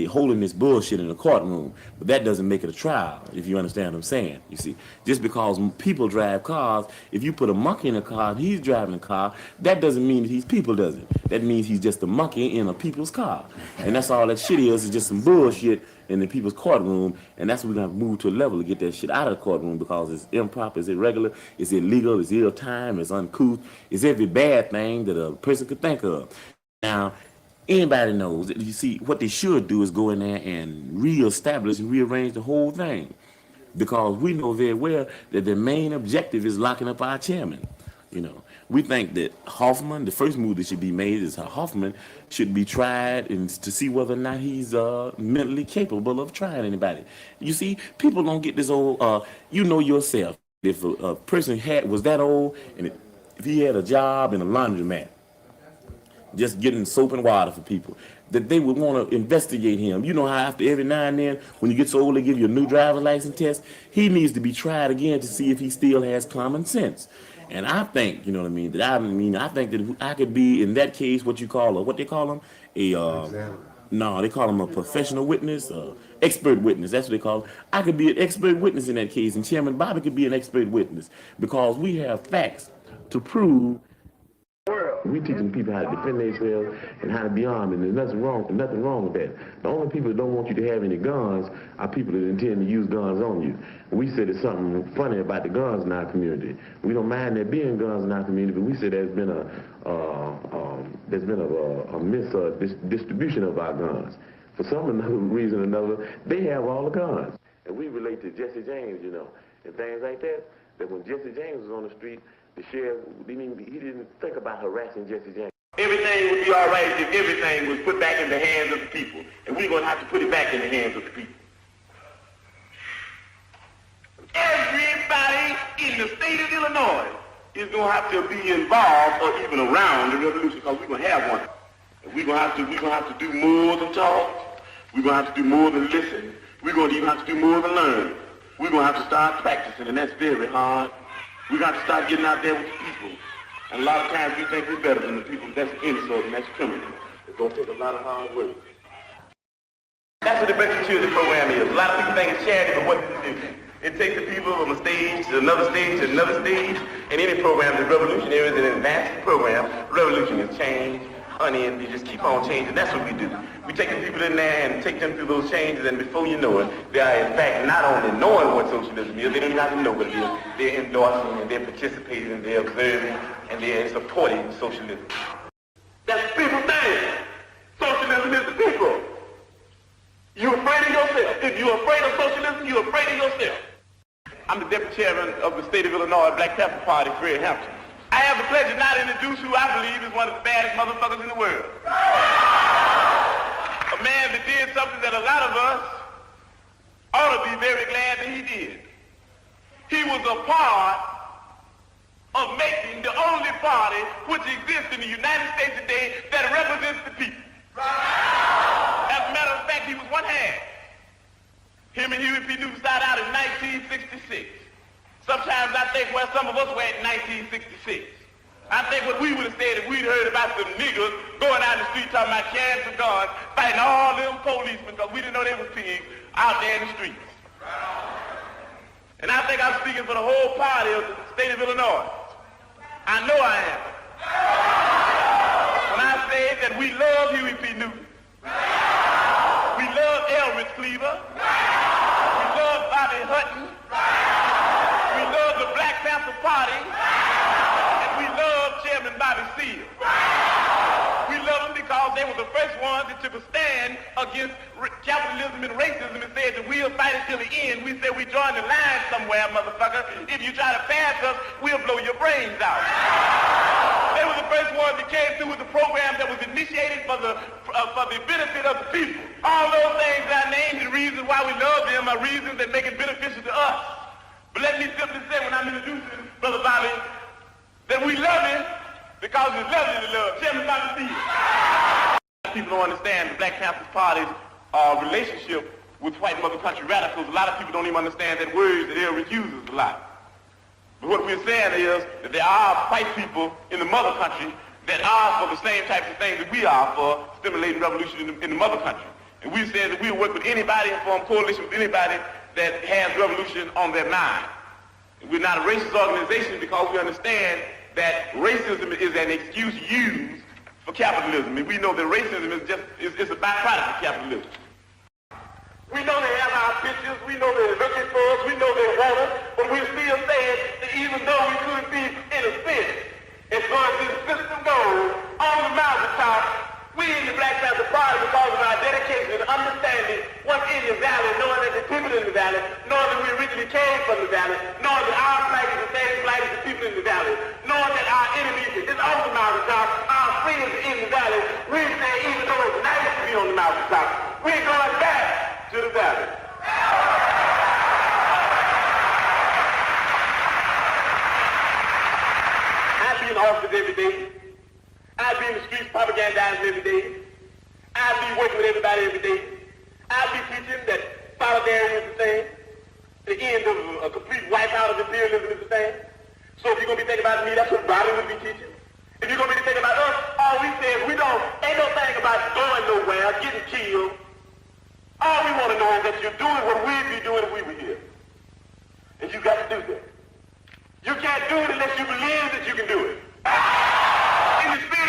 holding this bullshit in the courtroom, but that doesn't make it a trial, if you understand what I'm saying, you see. Just because people drive cars, if you put a monkey in a car and he's driving a car, that doesn't mean that he's people, does it? That means he's just a monkey in a people's car. And that's all that shit is just some bullshit in the people's courtroom, and that's what we're going to move to a level to get that shit out of the courtroom because it's improper, it's irregular, it's illegal, it's ill-timed, it's uncouth, it's every bad thing that a person could think of. Now, anybody knows that, you see, what they should do is go in there and reestablish and rearrange the whole thing because we know very well that the main objective is locking up our chairman, you know. We think that Hoffman, the first move that should be made is Hoffman should be tried and to see whether or not he's mentally capable of trying anybody. You see, people don't get this old, you know yourself, if a person was that old and if he had a job in a laundromat, just getting soap and water for people, that they would want to investigate him. You know how after every now and then, when you get so old, they give you a new driver's license test. He needs to be tried again to see if he still has common sense. And I think, you know what I mean, I think that I could be, in that case, what they call him? No, they call him a professional witness, expert witness. That's what they call him. I could be an expert witness in that case, and Chairman Bobby could be an expert witness because we have facts to prove. World. We teaching people how to defend themselves and how to be armed, and there's nothing wrong with that. The only people that don't want you to have any guns are people that intend to use guns on you. We said there's something funny about the guns in our community. We don't mind there being guns in our community, but we said there's been a misdistribution of our guns. For some reason or another, they have all the guns. And we relate to Jesse James, you know, and things like that, that when Jesse James was on the street, the sheriff, he didn't think about harassing Jesse James. Everything would be all right if everything was put back in the hands of the people. And we're going to have to put it back in the hands of the people. Everybody in the state of Illinois is going to have to be involved or even around the revolution, because we're going to have one. And we're going to have to do more than talk. We're going to have to do more than listen. We're going to even have to do more than learn. We're going to have to start practicing, and that's very hard. We're going to have to start getting out there with the people. And a lot of times we think we're better than the people. That's an insult, and that's criminal. It's going to take a lot of hard work. That's what the Breakthrough Children program is. A lot of people think it's charity, but what does it do? It takes the people from a stage to another stage to another stage. And any program that's revolutionary is an advanced program. Revolution is change. Honey, and you just keep on changing. That's what we do. We take the people in there and take them through those changes, and before you know it, they are in fact not only knowing what socialism is, they don't even have to know what it is. They're endorsing, and they're participating, and they're observing, and they're supporting socialism. That's the people thing. Socialism is the people. You're afraid of yourself. If you're afraid of socialism, you're afraid of yourself. I'm the deputy chairman of the state of Illinois Black Panther Party, Fred Hampton. I have the pleasure now to introduce who I believe is one of the baddest motherfuckers in the world. A man that did something that a lot of us ought to be very glad that he did. He was a part of making the only party which exists in the United States today that represents the people. As a matter of fact, he was one half. Him and Huey P. Newton started out in 1966. Sometimes I think where some of us were in 1966. I think what we would have said if we'd heard about some niggas going out in the street talking about carrying some guns, fighting all them policemen because we didn't know they were pigs out there in the streets. And I think I'm speaking for the whole party of the state of Illinois. I know I am. When I say that we love Huey P. Newton, we love Elridge Cleaver, we love Bobby Hutton, we love the Black Panther Party, and we love Chairman Bobby Seale. We love them because they were the first ones that took a stand against capitalism and racism and said that we'll fight it till the end. We said we join the line somewhere, motherfucker. If you try to pass us, we'll blow your brains out. They were the first ones that came through with the program that was initiated for the benefit of the people. All those things that I named, the reasons why we love them are reasons that make it beneficial to us. But let me simply say when I'm introducing Brother Bobby that we love him because it's lovely to love. Chairman Bobby Seale. People don't understand the Black Panther Party's relationship with white mother country radicals. A lot of people don't even understand that word that Elridge uses a lot. But what we're saying is that there are white people in the mother country that are for the same types of things that we are for stimulating revolution in the mother country. And we said that we'll work with anybody and form coalition with anybody that has revolution on their mind. And we're not a racist organization because we understand that racism is an excuse used for capitalism. And we know that racism is a byproduct of capitalism. We know they have our pictures, we know they're looking for us, we know they want us, but we're still saying that even though we could be in a sense, as far as this system goes, on the mountaintop, we in the Black Panther Party, because of our dedication and understanding what's in the valley, knowing that the people in the valley, knowing that we originally came from the valley, knowing that our flag is the same flag as the people in the valley, knowing that our enemies is on the mountaintop, our friends are in the valley, we say even though it's nice to be on the mountaintop, we're going back to the valley. I be in the office every day. I be in the streets propagandizing every day. I be working with everybody every day. I be teaching that solidarity is the thing. The end of a complete wipeout of imperialism is the thing. So if you're going to be thinking about me, that's what Bobby would be teaching. If you're going to be thinking about us, all we say is ain't no thing about going nowhere, getting killed. All we want to know is that you're doing what we'd be doing if we were here. And you got to do that. You can't do it unless you believe that you can do it. In the spirit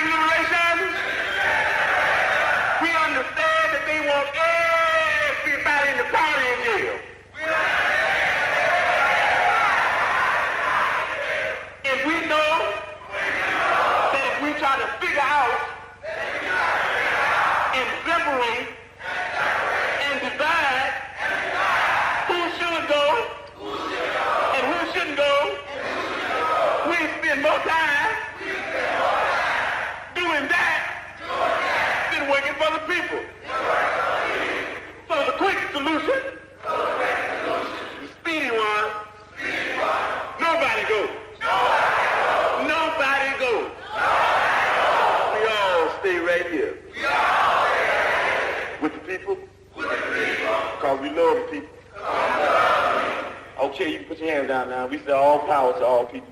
Okay, you can put your hands down now. We say all power to all people.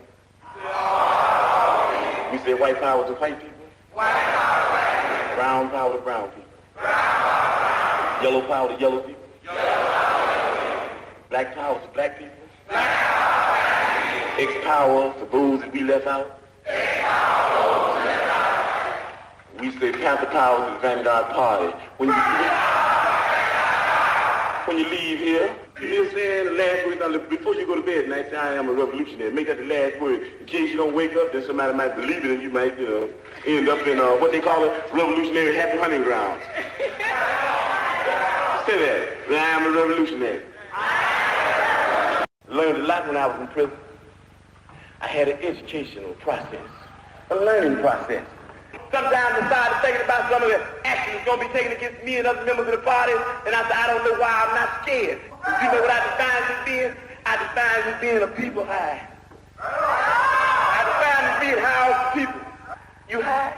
We say white power to white people. Brown power to brown people. Yellow power to yellow people. Black power to black people. X power to those that we left out. We say Panther power to the Vanguard Party. When you leave here, you say the last word, before you go to bed tonight, say I am a revolutionary. Make that the last word. In case you don't wake up, then somebody might believe it and you might, end up in what they call it, revolutionary happy hunting grounds. Say that. I am a revolutionary. Learned a lot when I was in prison. I had an educational process, a learning process. Sometimes I started thinking about some of the action that's going to be taken against me and other members of the party, and I said, I don't know why I'm not scared. You know what I define as being? I define as being a people high. I define as being high off the people. You high?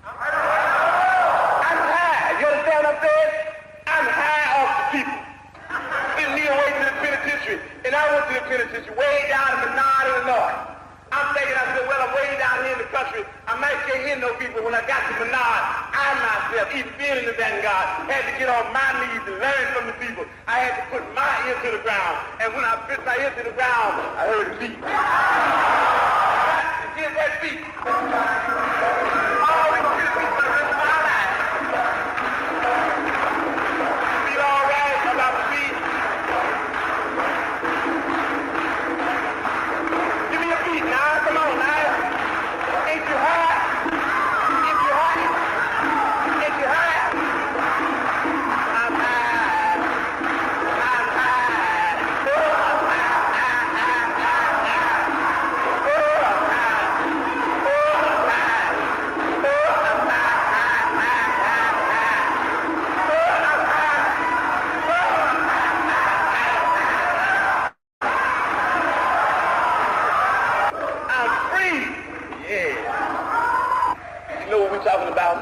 I'm high. You understand what I'm saying? I'm high off the people. Send me away to the penitentiary, and I went to the penitentiary way down in the north, Illinois. I'm thinking, I said, well, I'm way down here in the country. I might can't hear no people. When I got to Menard, I myself, even being in the Vanguard, had to get on my knees and learn from the people. I had to put my ear to the ground. And when I put my ear to the ground, I heard a beat. Here's that beat. Always hear the beat for the rest of my life. Feel all right about the beat? Give me a beat now. Come on now. Ain't you high? If you high? If you high? I'm high. I'm high. Oh, I'm high. Oh, I'm high. Oh, I'm high. Oh, I'm talking about?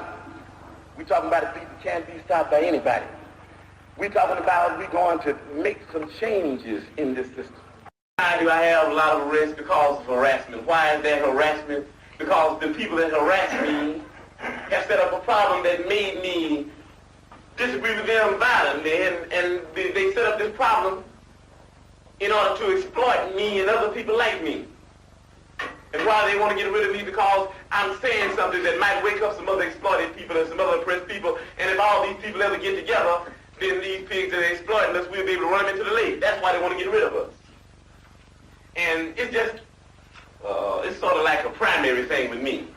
We're talking about a beat that can't be stopped by anybody. We're talking about we're going to make some changes in this system. Why do I have a lot of arrests? Because of harassment. Why is that harassment? Because the people that harass me have set up a problem that made me disagree with them violently, and they set up this problem in order to exploit me and other people like me. And why they want to get rid of me? Because I'm saying something that might wake up some other exploited people and some other oppressed people. And if all these people ever get together, then these pigs that are exploiting us, we'll be able to run them into the lake. That's why they want to get rid of us. And it's just, it's sort of like a primary thing with me.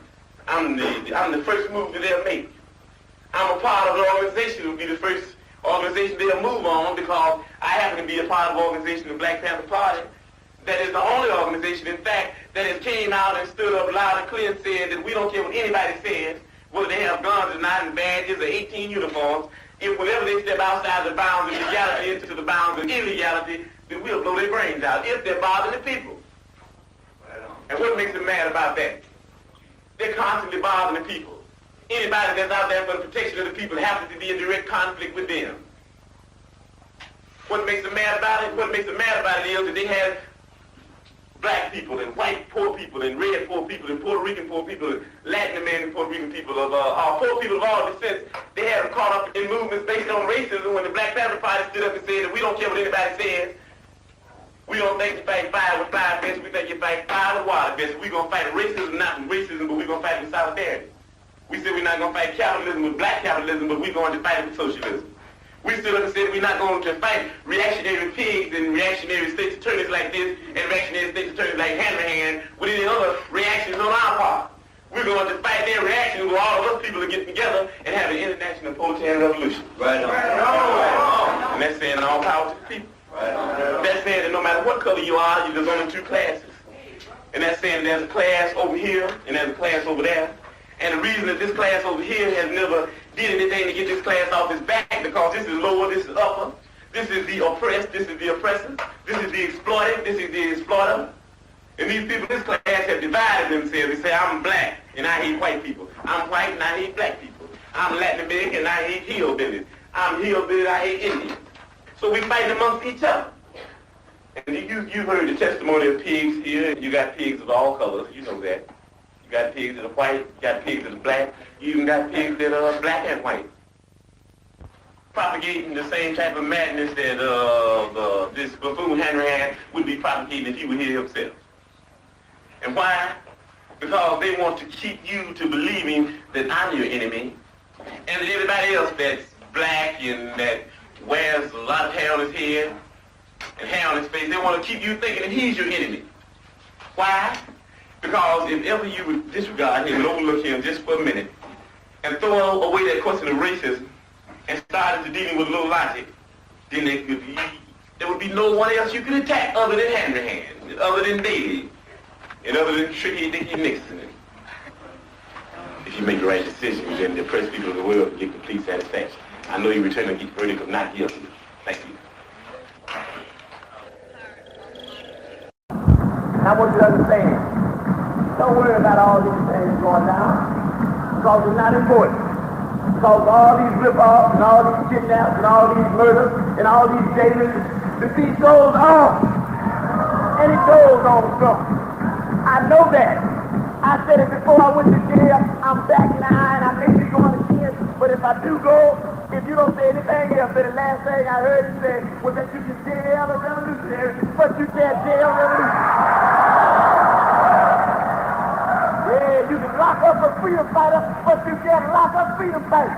I'm the first move that they'll make. I'm a part of the organization that will be the first organization they'll move on, because I happen to be a part of the organization, the Black Panther Party. That is the only organization, in fact, that has came out and stood up loud and clear and said that we don't care what anybody says, whether they have guns or not and badges or 18 uniforms. If whenever they step outside the bounds of legality into the bounds of illegality, then we'll blow their brains out if they're bothering the people. And what makes them mad about that? They're constantly bothering the people. Anybody that's out there for the protection of the people happens to be in direct conflict with them. What makes them mad about it? What makes them mad about it is that they have black people and white poor people and red poor people and Puerto Rican poor people and Latin American Puerto Rican people of poor people of all descents. They had them caught up in movements based on racism when the Black Panther Party stood up and said that we don't care what anybody says. We don't think you fight fire with fire fists. We think you fight fire with water fists. We're going to fight racism, not with racism, but we're going to fight with solidarity. We said we're not going to fight capitalism with black capitalism, but we're going to fight it with socialism. We stood up and said we're not going to fight reactionary pigs and reactionary state's attorneys like this and reactionary state's attorneys like Hanrahan with any other reactions on our part. We're going to fight their reactions with all of us people to get together and have an international proletarian revolution. Right on. And that's saying all power to the people. Right on. That's saying that no matter what color you are, there's only two classes. And that's saying there's a class over here and there's a class over there. And the reason that this class over here has never did anything to get this class off its back, because this is lower, this is upper, this is the oppressed, this is the oppressor, this is the exploited, this is the exploiter. And these people in this class have divided themselves. They say, I'm black and I hate white people. I'm white and I hate black people. I'm Latin American and I hate hillbillies. I'm hillbilly and I hate Indians. So we fighting amongst each other. And you heard the testimony of pigs here. You got pigs of all colors. You know that. You got pigs that are white. You got pigs that are black. You even got pigs that are black and white. Propagating the same type of madness that this buffoon Henry had would be propagating if he were here himself. And why? Because they want to keep you to believing that I'm your enemy, and that everybody else that's black and that wears a lot of hair on his head and hair on his face, they want to keep you thinking that he's your enemy. Why? Because if ever you would disregard him and overlook him just for a minute and throw away that question of racism and start into dealing with a little logic, then there would be no one else you could attack other than Henry Hand, other than Bailey, and other than Tricky Dicky Nixon. If you make the right decision, then the oppressed people of the world will get complete satisfaction. I know you return a verdict of not guilty. Thank you. I want you to understand, don't worry about all these things going down, because it's not important. Because all these rip-offs and all these kidnaps and all these murders and all these jailings, the beat goes on. And it goes on some. I know that. I said it before I went to jail. I'm back in the eye and I may be going again. But if I do go, if you don't say anything else, then the last thing I heard you say was that you can jail a revolutionary, but you can't jail a revolutionary. Yeah, you can lock up a freedom fighter, but you can't lock up freedom fighters.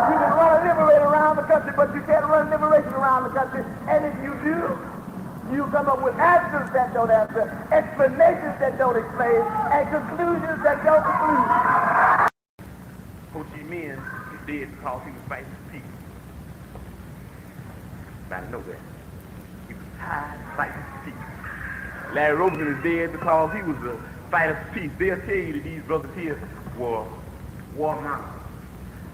You can run a liberator around the country, but you can't run liberation around the country. And if you do, you come up with answers that don't answer, explanations that don't explain, and conclusions that don't conclude. Ho Chi Minh is dead because he was fighting for peace. Gotta know that. He was tired of fighting for peace. Larry Roberson is dead because he was a fighter for peace. They'll tell you that these brothers here were war monsters.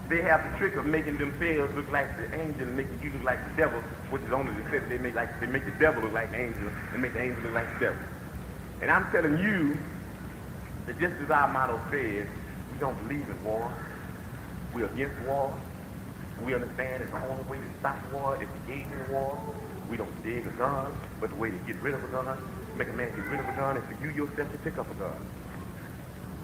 They have the trick of making themselves look like the angel and making you look like the devil, which is only the fact they make the devil look like the angel and make the angel look like the devil. And I'm telling you that just as our motto says, we don't believe in war. We're against war. We understand that the only way to stop war is to engage in war. We don't dig a gun, but the way to get rid of a gun, make a man get rid of a gun, is for you yourself to pick up a gun.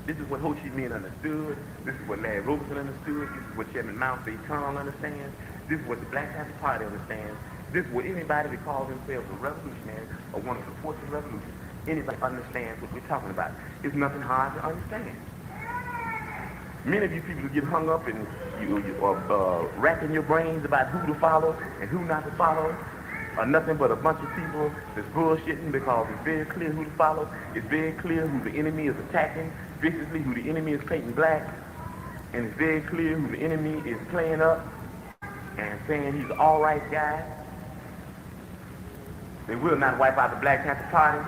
This is what Ho Chi Minh understood. This is what Larry Roberson understood. This is what Chairman Mao Zedong understands. This is what the Black Panther Party understands. This is what anybody that calls themselves a revolutionary or one of the forces of the revolution, anybody understands what we're talking about. It's nothing hard to understand. Many of you people who get hung up and you are racking your brains about who to follow and who not to follow are nothing but a bunch of people that's bullshitting, because it's very clear who to follow. It's very clear who the enemy is attacking viciously, who the enemy is painting black, and it's very clear who the enemy is playing up and saying he's an all-right guy. They will not wipe out the Black Panther Party,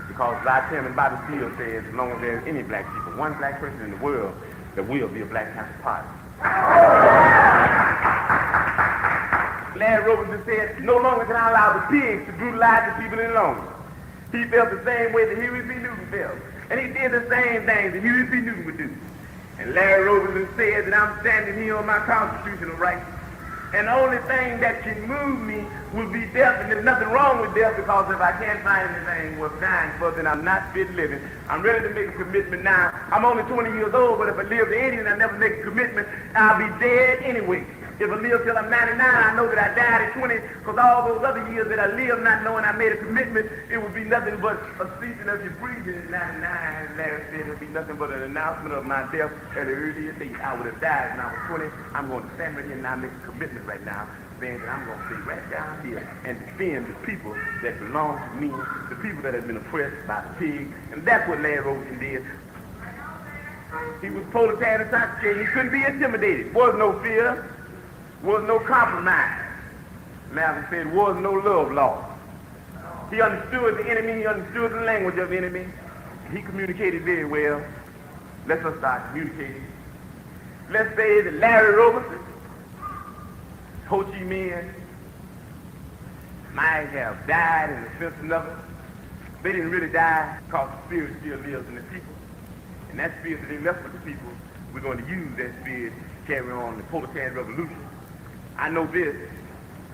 because our chairman Bobby Seale says as long as there's any black people, one black person in the world, there will be a Black Panther Party. Larry Roberson said, no longer can I allow the pigs to brutalize the people any longer. He felt the same way that Huey P. Newton felt. And he did the same things that Huey P. Newton would do. And Larry Roberson said that I'm standing here on my constitutional rights. And the only thing that can move me will be death, and there's nothing wrong with death, because if I can't find anything worth dying for, then I'm not fit living. I'm ready to make a commitment now. I'm only 20 years old, but if I live to 80 and I never make a commitment, I'll be dead anyway. If I live till I'm 99, I know that I died at 20, because all those other years that I lived not knowing I made a commitment, it would be nothing but a ceasing of your breathing at 99. Larry said it would be nothing but an announcement of my death at an earlier date. I would have died when I was 20. I'm going to stand right here and now make a commitment right now, saying that I'm going to stay right down here and defend the people that belong to me, the people that have been oppressed by the pig. And that's what Larry Roberson did. He was proletarian intoxicated. He couldn't be intimidated. Was no fear. Was no compromise. Malcolm said, was no love lost. He understood the enemy. He understood the language of the enemy. He communicated very well. Let's start communicating. Let's say that Larry Roberson, Ho Chi Minh, might have died in the sense of nothing. They didn't really die because the spirit still lives in the people. And that spirit that they left with the people, we're going to use that spirit to carry on the proletarian revolution. I know this.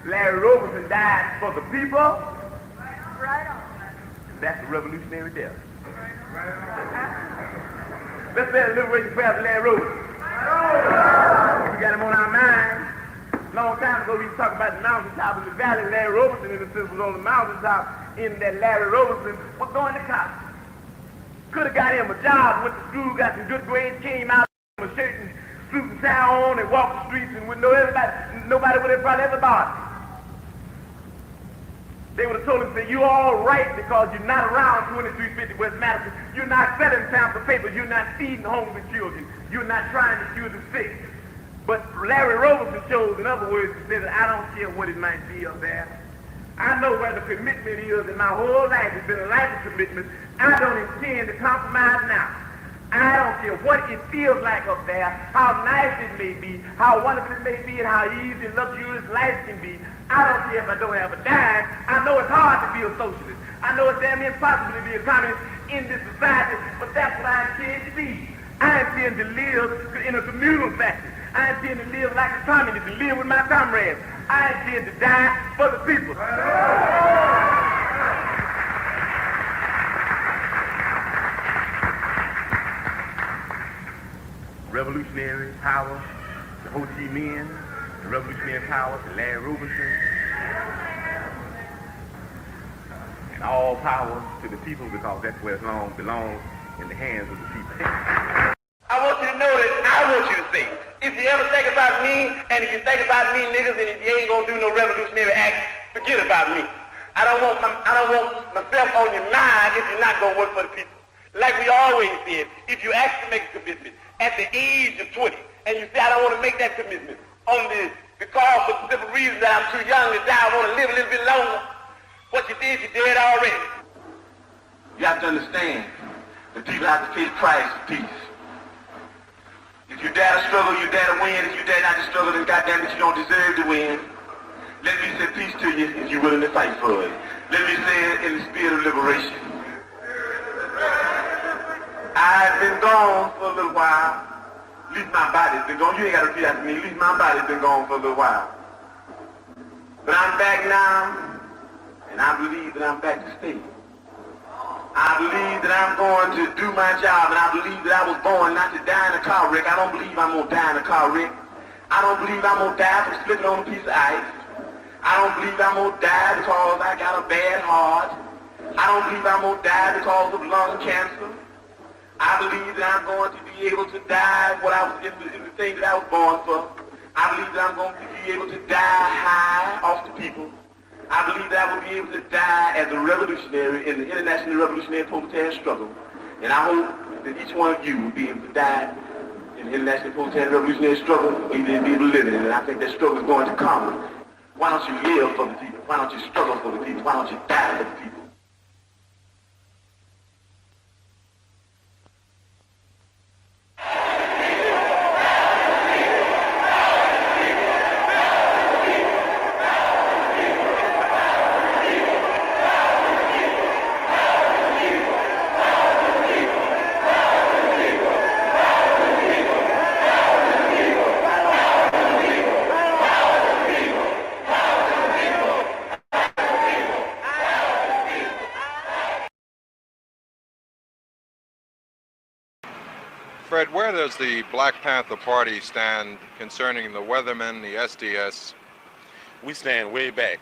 Larry Roberson died for the people, That's the revolutionary death. Let's say the liberation prayer of Larry Rose. We got him on our mind. Long time ago, we used to talk about the mountaintop in the valley. Larry Roberson, in the sense, was on the mountaintop in that Larry Roberson was going to college. Could have got him a job, went to school, got some good grades, came out with a shirt and suit and tie on and walked the streets and would know everybody, nobody would have probably ever bothered him. They would have told him, say, you're all right because you're not around 2350 West Madison. You're not selling pamphlet papers. You're not feeding hungry children. You're not trying to cure the sick. But Larry Roberson chose, in other words, to say that I don't care what it might be up there. I know where the commitment is, and my whole life has been a life of commitment. I don't intend to compromise now. I don't care what it feels like up there, how nice it may be, how wonderful it may be, and how easy and luxurious life can be. I don't care if I don't have a dime. I know it's hard to be a socialist. I know it's damn impossible to be a communist in this society, but that's what I intend to be. I intend to live in a communal fashion. I intend to live like a communist and live with my comrades. I intend to die for the people. Revolutionary power to Ho Chi Minh, the revolutionary power to Larry Roberson, and all power to the people because that's where it belongs in the hands of the people. I want you to know that I want you to think. If you ever think about me, and if you think about me niggas, and if you ain't gonna do no revolutionary act, forget about me. I don't want myself on your mind if you're not gonna work for the people. Like we always said, if you actually make a commitment at the age of 20, and you say, I don't want to make that commitment because for the simple reason that I'm too young to die, I want to live a little bit longer, what you did, you did already. You have to understand that people have to pay the price for peace. If you dare to struggle, you dare to win. If you dare not to struggle, then goddamn it, you don't deserve to win. Let me say peace to you if you're willing to fight for it. Let me say it in the spirit of liberation. I've been gone for a little while. At least my body's been gone. You ain't got to repeat after me. At least my body's been gone for a little while. But I'm back now, and I believe that I'm back to stay. I believe that I'm going to do my job, and I believe that I was born not to die in a car wreck. I don't believe I'm going to die in a car wreck. I don't believe I'm going to die from slipping on a piece of ice. I don't believe I'm going to die because I got a bad heart. I don't believe I'm going to die because of lung cancer. I believe that I'm going to be able to die in the thing that I was born for. I believe that I'm going to be able to die high off the people. I believe that I will be able to die as a revolutionary in the international revolutionary proletarian struggle. And I hope that each one of you will be able to die in the international proletarian revolutionary struggle and be able to live in it. And I think that struggle is going to come. Why don't you live for the people? Why don't you struggle for the people? Why don't you die for the people? Fred, where does the Black Panther Party stand concerning the Weathermen, the SDS? We stand way back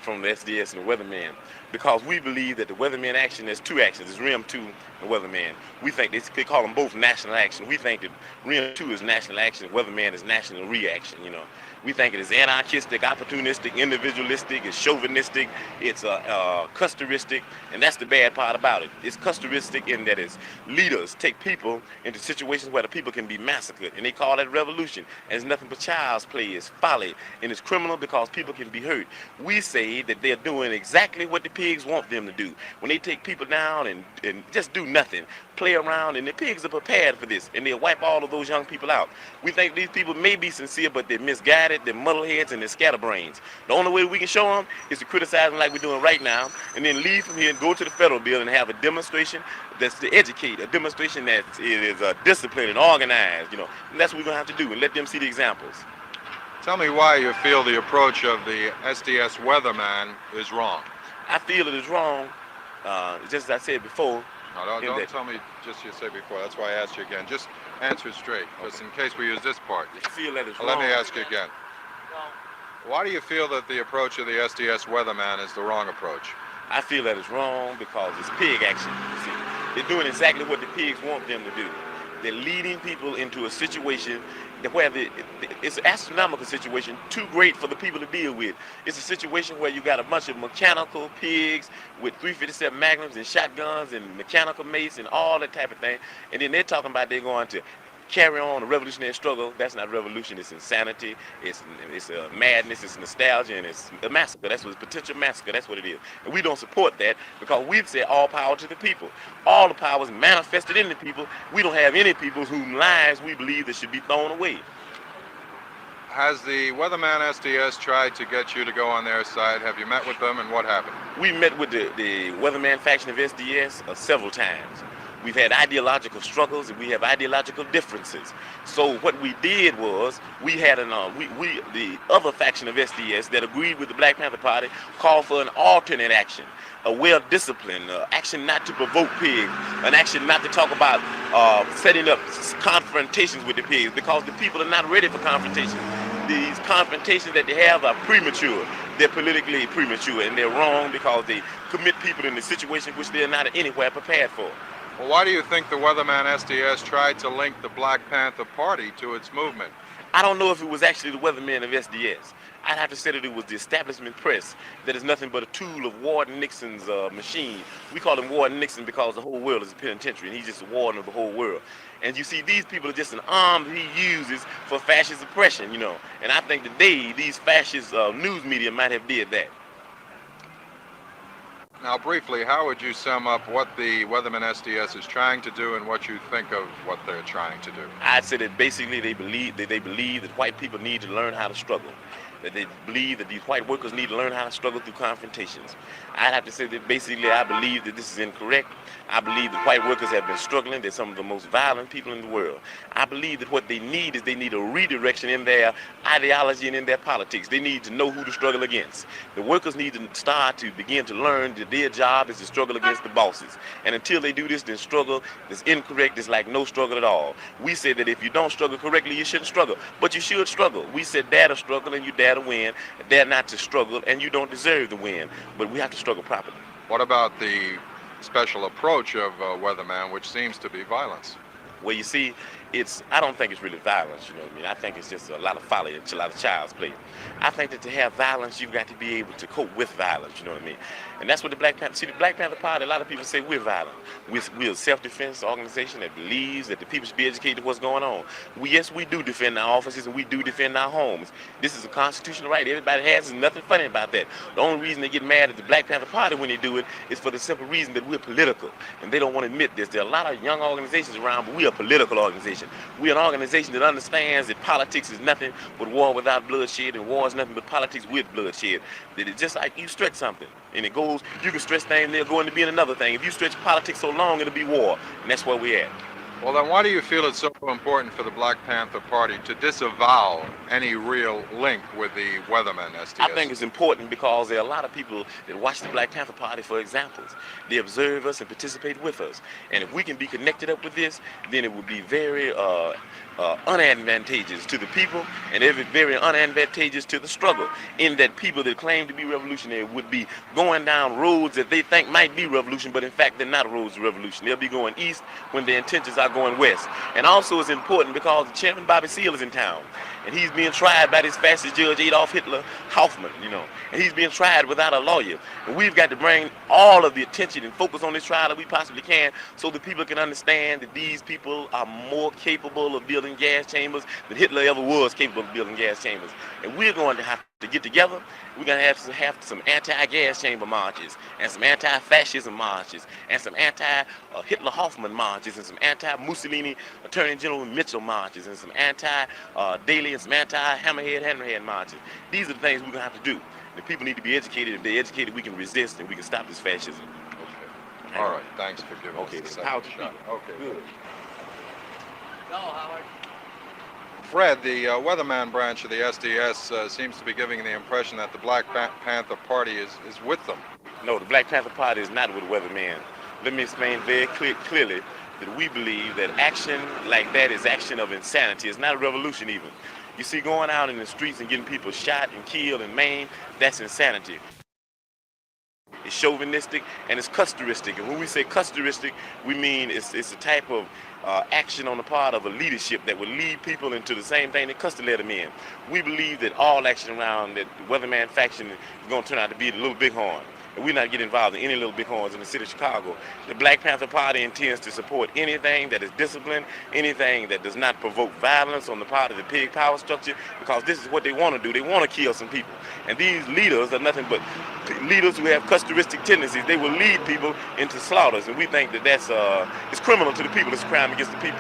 from the SDS and the Weathermen because we believe that the Weathermen action is two actions. It's REM 2 and Weathermen. We think they call them both national action. We think that REM 2 is national action and Weathermen is national reaction, you know. We think it is anarchistic, opportunistic, individualistic, it's chauvinistic, it's customistic, and that's the bad part about it. It's customistic in that its leaders take people into situations where the people can be massacred, and they call that revolution. And it's nothing but child's play, it's folly, and it's criminal because people can be hurt. We say that they're doing exactly what the pigs want them to do. When they take people down and just do nothing, play around, and the pigs are prepared for this, and they'll wipe all of those young people out. We think these people may be sincere, but they're misguided, they're muddleheads, and they're scatterbrains. The only way we can show them is to criticize them like we're doing right now, and then leave from here and go to the federal building and have a demonstration that's to educate, a demonstration that is disciplined and organized, you know. And that's what we're going to have to do, and let them see the examples. Tell me why you feel the approach of the SDS Weatherman is wrong. I feel it is wrong Just as I said before. No, don't tell me just you said before. That's why I asked you again. Just answer straight, just in case we use this part. I feel that it's Let me wrong. ask you again. Why do you feel that the approach of the SDS weatherman is the wrong approach? I feel that it's wrong because it's pig action. You see, they're doing exactly what the pigs want them to do. They're leading people into a situation where it's an astronomical situation, too great for the people to deal with. It's a situation where you got a bunch of mechanical pigs with 357 Magnums and shotguns and mechanical mace and all that type of thing. And then they're talking about they're going to carry on a revolutionary struggle. That's not revolution, it's insanity, it's madness, it's nostalgia, and it's a massacre. That's what it's potential massacre, that's what it is. And we don't support that because we've said all power to the people. All the power is manifested in the people. We don't have any people whose lives we believe that should be thrown away. Has the weatherman SDS tried to get you to go on their side? Have you met with them, and what happened? We met with the weatherman faction of SDS several times. We've had ideological struggles and we have ideological differences. So what we did was we had the other faction of SDS that agreed with the Black Panther Party called for an alternate action, a well-disciplined action not to provoke pigs, an action not to talk about setting up confrontations with the pigs because the people are not ready for confrontation. These confrontations that they have are premature. They're politically premature and they're wrong because they commit people in a situation which they're not anywhere prepared for. Well, why do you think the weatherman SDS tried to link the Black Panther Party to its movement? I don't know if it was actually the weathermen of SDS. I'd have to say that it was the establishment press that is nothing but a tool of Warden Nixon's machine. We call him Warden Nixon because the whole world is a penitentiary and he's just a warden of the whole world. And you see, these people are just an arm that he uses for fascist oppression, you know. And I think today these fascist news media might have did that. Now, briefly, how would you sum up what the weatherman SDS is trying to do and what you think of what they're trying to do? I'd say that basically they believe that white people need to learn how to struggle. That they believe that these white workers need to learn how to struggle through confrontations. I'd have to say that basically I believe that this is incorrect. I believe that white workers have been struggling. They're some of the most violent people in the world. I believe that what they need is they need a redirection in their ideology and in their politics. They need to know who to struggle against. The workers need to start to begin to learn that their job is to struggle against the bosses. And until they do this, then struggle is incorrect. It's like no struggle at all. We say that if you don't struggle correctly, you shouldn't struggle. But you should struggle. We said dare to struggle and you dare to win, dare not to struggle, and you don't deserve to win. But we have to struggle properly. What about the special approach of weatherman, which seems to be violence? Well, you see, I don't think it's really violence, you know what I mean? I think it's just a lot of folly, a lot of child's play. I think that to have violence, you've got to be able to cope with violence, you know what I mean? And that's what the Black Panther Party, a lot of people say we're violent. We're a self-defense organization that believes that the people should be educated to what's going on. Yes, we do defend our offices and we do defend our homes. This is a constitutional right. Everybody has, there's nothing funny about that. The only reason they get mad at the Black Panther Party when they do it is for the simple reason that we're political. And they don't want to admit this. There are a lot of young organizations around, but we're a political organization. We're an organization that understands that politics is nothing but war without bloodshed, and war is nothing but politics with bloodshed. That it's just like you stretch something, and it goes, you can stretch things, they're going to be in another thing. If you stretch politics so long, it'll be war, and that's where we're at. Well, then why do you feel it's so important for the Black Panther Party to disavow any real link with the weatherman SDS? I think it's important because there are a lot of people that watch the Black Panther Party for examples. They observe us and participate with us. And if we can be connected up with this, then it would be very unadvantageous to the people and very unadvantageous to the struggle, in that people that claim to be revolutionary would be going down roads that they think might be revolution, but in fact they're not roads to revolution. They'll be going east when their intentions are going west. And also it's important because the Chairman Bobby Seale is in town, and he's being tried by this fascist judge Adolf Hitler Hoffman, you know, and he's being tried without a lawyer. And we've got to bring all of the attention and focus on this trial that we possibly can, so that people can understand that these people are more capable of building gas chambers than Hitler ever was capable of building gas chambers. And we're going to have to get together. We're going to have some anti-gas chamber marches, and some anti-fascism marches, and some anti-Hitler Hoffman marches, and some anti-Mussolini Attorney General Mitchell marches, and some anti-Daley and some anti-Hammerhead marches. These are the things we're going to have to do. The people need to be educated. If they're educated, we can resist and we can stop this fascism. Okay. All right. Thanks for giving us the second shot. Okay. Good. Go, Howard. Fred, the weatherman branch of the SDS seems to be giving the impression that the Black Panther Party is with them. No, the Black Panther Party is not with weathermen. Let me explain very clearly that we believe that action like that is action of insanity. It's not a revolution even. You see, going out in the streets and getting people shot and killed and maimed, that's insanity. It's chauvinistic and it's custoristic. And when we say custoristic, we mean it's a type of action on the part of a leadership that would lead people into the same thing that Custer led them in. We believe that all action around that the Weatherman faction is going to turn out to be the Little Bighorn. And we're not getting involved in any Little Bighorns in the city of Chicago. The Black Panther Party intends to support anything that is disciplined, anything that does not provoke violence on the part of the pig power structure, because this is what they want to do. They want to kill some people. And these leaders are nothing but leaders who have custoristic tendencies. They will lead people into slaughters, and we think that that's it's criminal to the people. It's a crime against the people.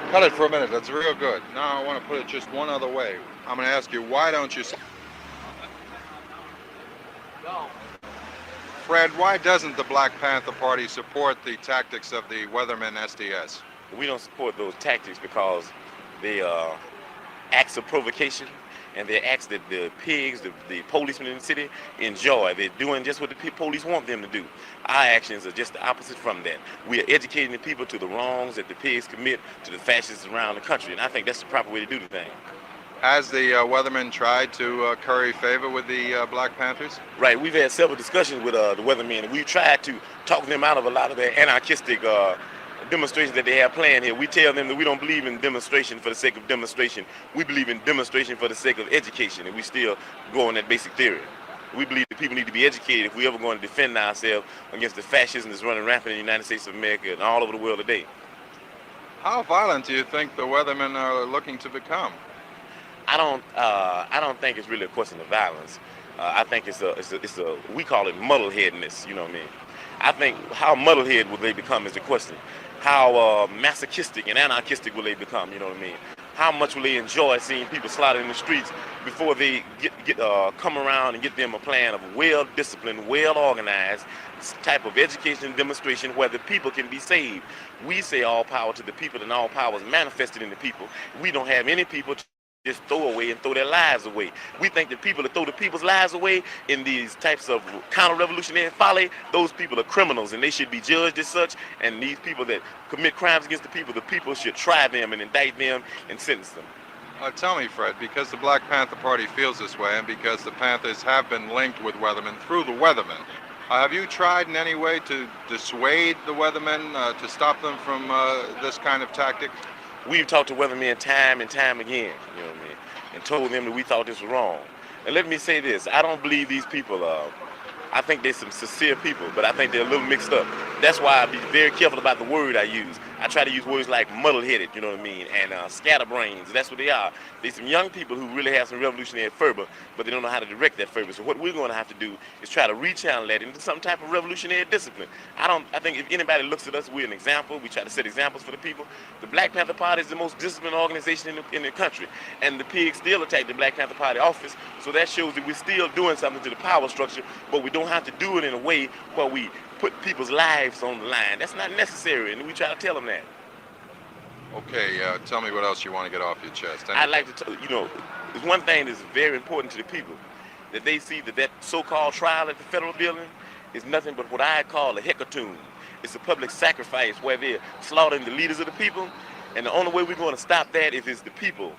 Cut it for a minute. That's real good. Now I want to put it just one other way. I'm going to ask you, why don't you... Go. Fred, why doesn't the Black Panther Party support the tactics of the Weathermen SDS? We don't support those tactics because they are acts of provocation, and they're acts that the pigs, the policemen in the city enjoy. They're doing just what the police want them to do. Our actions are just the opposite from that. We are educating the people to the wrongs that the pigs commit to the fascists around the country, and I think that's the proper way to do the thing. Has the Weathermen tried to curry favor with the Black Panthers? Right, we've had several discussions with the Weathermen, and we've tried to talk them out of a lot of their anarchistic demonstrations that they have planned here. We tell them that we don't believe in demonstration for the sake of demonstration. We believe in demonstration for the sake of education, and we still go on that basic theory. We believe that people need to be educated if we're ever going to defend ourselves against the fascism that's running rampant in the United States of America and all over the world today. How violent do you think the Weathermen are looking to become? I don't think it's really a question of violence. I think it's a we call it muddleheadedness. You know what I mean? I think how muddlehead will they become is the question. How masochistic and anarchistic will they become? You know what I mean? How much will they enjoy seeing people slaughtered in the streets before they come around and get them a plan of well-disciplined, well-organized type of education and demonstration where the people can be saved. We say all power to the people, and all power is manifested in the people. We don't have any people to just throw away and throw their lives away. We think that people that throw the people's lives away in these types of counter-revolutionary folly, those people are criminals and they should be judged as such. And these people that commit crimes against the people should try them and indict them and sentence them. Tell me, Fred, because the Black Panther Party feels this way and because the Panthers have been linked with Weathermen through the Weathermen, have you tried in any way to dissuade the Weathermen to stop them from this kind of tactic? We've talked to Weathermen time and time again, you know what I mean, and told them that we thought this was wrong. And let me say this, I don't believe these people I think they're some sincere people, but I think they're a little mixed up. That's why I be very careful about the word I use. I try to use words like muddle-headed, you know what I mean, and scatterbrains. That's what they are. They're some young people who really have some revolutionary fervor, but they don't know how to direct that fervor. So what we're going to have to do is try to rechannel that into some type of revolutionary discipline. I think if anybody looks at us, we're an example. We try to set examples for the people. The Black Panther Party is the most disciplined organization in the country, and the pigs still attack the Black Panther Party office. So that shows that we're still doing something to the power structure, but we don't have to do it in a way where we put people's lives on the line. That's not necessary, and we try to tell them that. Okay, tell me what else you want to get off your chest. I'd like to tell you know, there's one thing that's very important to the people, that they see that so-called trial at the federal building is nothing but what I call a hecatomb. It's a public sacrifice where they're slaughtering the leaders of the people, and the only way we're going to stop that is the people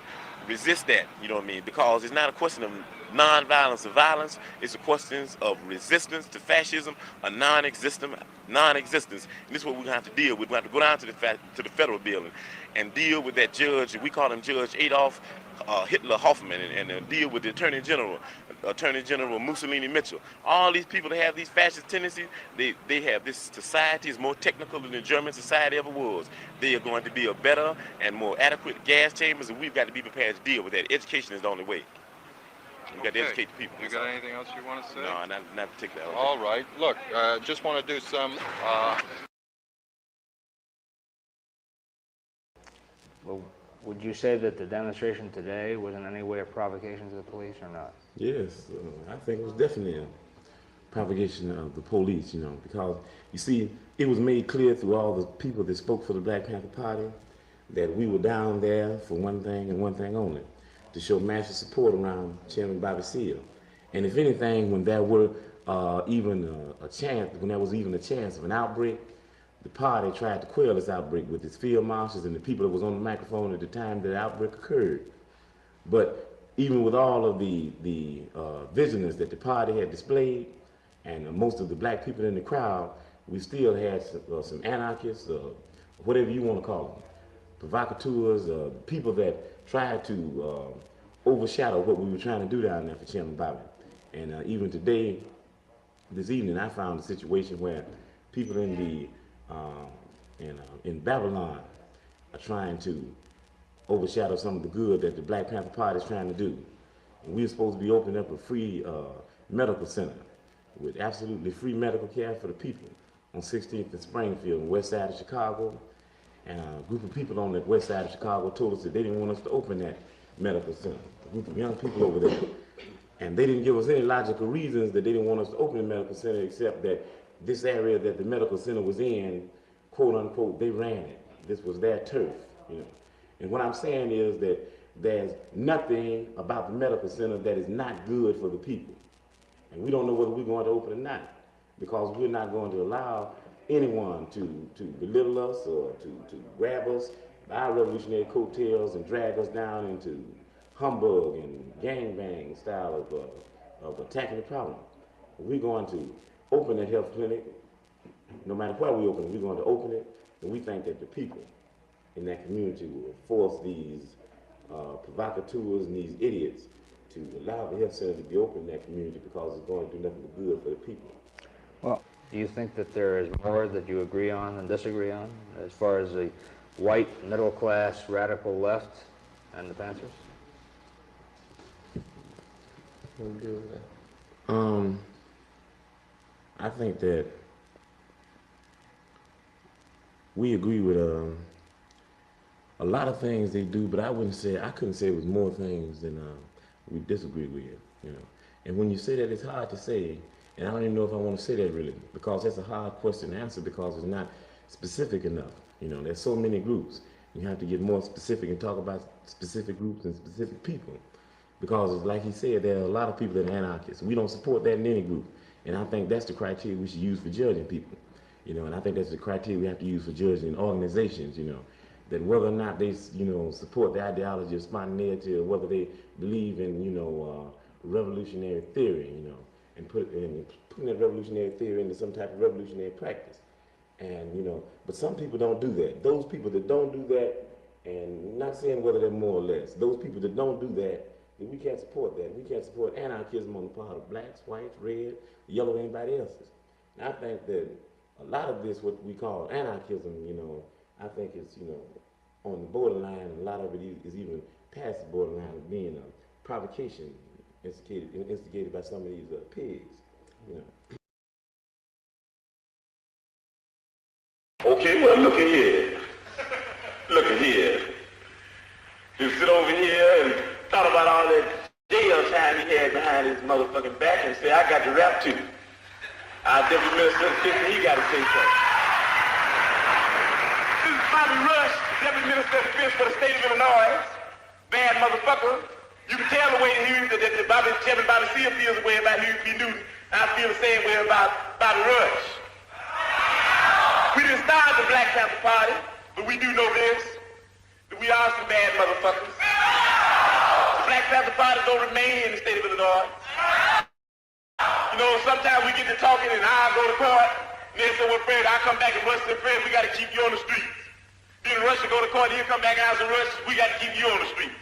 resist that, you know what I mean? Because it's not a question of non-violence or violence, it's a question of resistance to fascism, a non-existence. And this is what we're going to have to deal with. We're going to have to go down to the federal building and deal with that judge, we call him Judge Adolf Hitler Hoffman, and deal with the Attorney General Mussolini Mitchell. All these people that have these fascist tendencies, they have this society is more technical than the German society ever was. They are going to be a better and more adequate gas chambers, and we've got to be prepared to deal with that. Education is the only way. We've got to educate the people. You got anything else you want to say? No, not particularly. All right. Look, just want to do some... Well, would you say that the demonstration today was in any way a provocation to the police or not? Yes, I think it was definitely a provocation of the police, you know, because, you see, it was made clear through all the people that spoke for the Black Panther Party that we were down there for one thing and one thing only, to show massive support around Chairman Bobby Seale. And if anything, when there were even a chance, when there was even a chance of an outbreak, the party tried to quell this outbreak with its field marshals and the people that was on the microphone at the time that the outbreak occurred. But even with all of the vigilance that the party had displayed, and most of the black people in the crowd, we still had some anarchists, whatever you want to call them, provocateurs, people that tried to overshadow what we were trying to do down there for Chairman Bobby. And even today, this evening, I found a situation where people in Babylon are trying to overshadow some of the good that the Black Panther Party is trying to do. And we were supposed to be opening up a free medical center with absolutely free medical care for the people on 16th and Springfield, on the west side of Chicago. And a group of people on that west side of Chicago told us that they didn't want us to open that medical center. A group of young people over there. And they didn't give us any logical reasons that they didn't want us to open the medical center, except that this area that the medical center was in, quote unquote, they ran it. This was their turf, you know. And what I'm saying is that there's nothing about the medical center that is not good for the people. And we don't know whether we're going to open it or not, because we're not going to allow anyone to belittle us or to grab us by our revolutionary coattails and drag us down into humbug and gangbang style of attacking the problem. We're going to open that health clinic. No matter where we open it, we're going to open it, and we think that the people in that community will force these provocateurs and these idiots to allow the health center to be open in that community, because it's going to do nothing but good for the people. Well, do you think that there is more that you agree on and disagree on as far as the white, middle-class, radical left and the Panthers? What do you do with that? I think that we agree with a lot of things they do, but I couldn't say it was more things than we disagree with, you know. And when you say that, it's hard to say, and I don't even know if I want to say that really, because that's a hard question to answer, because it's not specific enough. You know, there's so many groups. You have to get more specific and talk about specific groups and specific people. Because, like he said, there are a lot of people that are anarchists. We don't support that in any group. And I think that's the criteria we should use for judging people. You know, and I think that's the criteria we have to use for judging organizations, you know, that whether or not they, you know, support the ideology of spontaneity, or whether they believe in, you know, revolutionary theory, you know, and putting that revolutionary theory into some type of revolutionary practice. And, you know, but some people don't do that. Those people that don't do that, and not saying whether they're more or less, those people that don't do that, then we can't support that. We can't support anarchism on the part of blacks, whites, red, yellow, anybody else's. And I think that a lot of this, what we call anarchism, you know, I think it's, you know, on the borderline, and a lot of it is even past the borderline of being a provocation instigated by some of these pigs, you know. Okay, well, look at here. Look at here. You sit over here and thought about all that jail time he had behind his motherfucking back and say, I got the rap too. Our deputy minister thinking he got to say so. This is Bobby Rush, deputy minister of defense for the state of Illinois. Bad motherfucker. You can tell the way that Chairman Bobby Seale feels the way about Huey Newton. I feel the same way about Bobby Rush. We didn't start the Black Panther Party, but we do know this, that we are some bad motherfuckers. The Black Panther Party don't remain in the state of Illinois. You know, sometimes we get to talking and I go to court, and they say, well, Fred, I come back and Rush said, Fred, we got to keep you on the streets. Then Rush will go to court, he'll come back and I say, Rush, we got to keep you on the streets.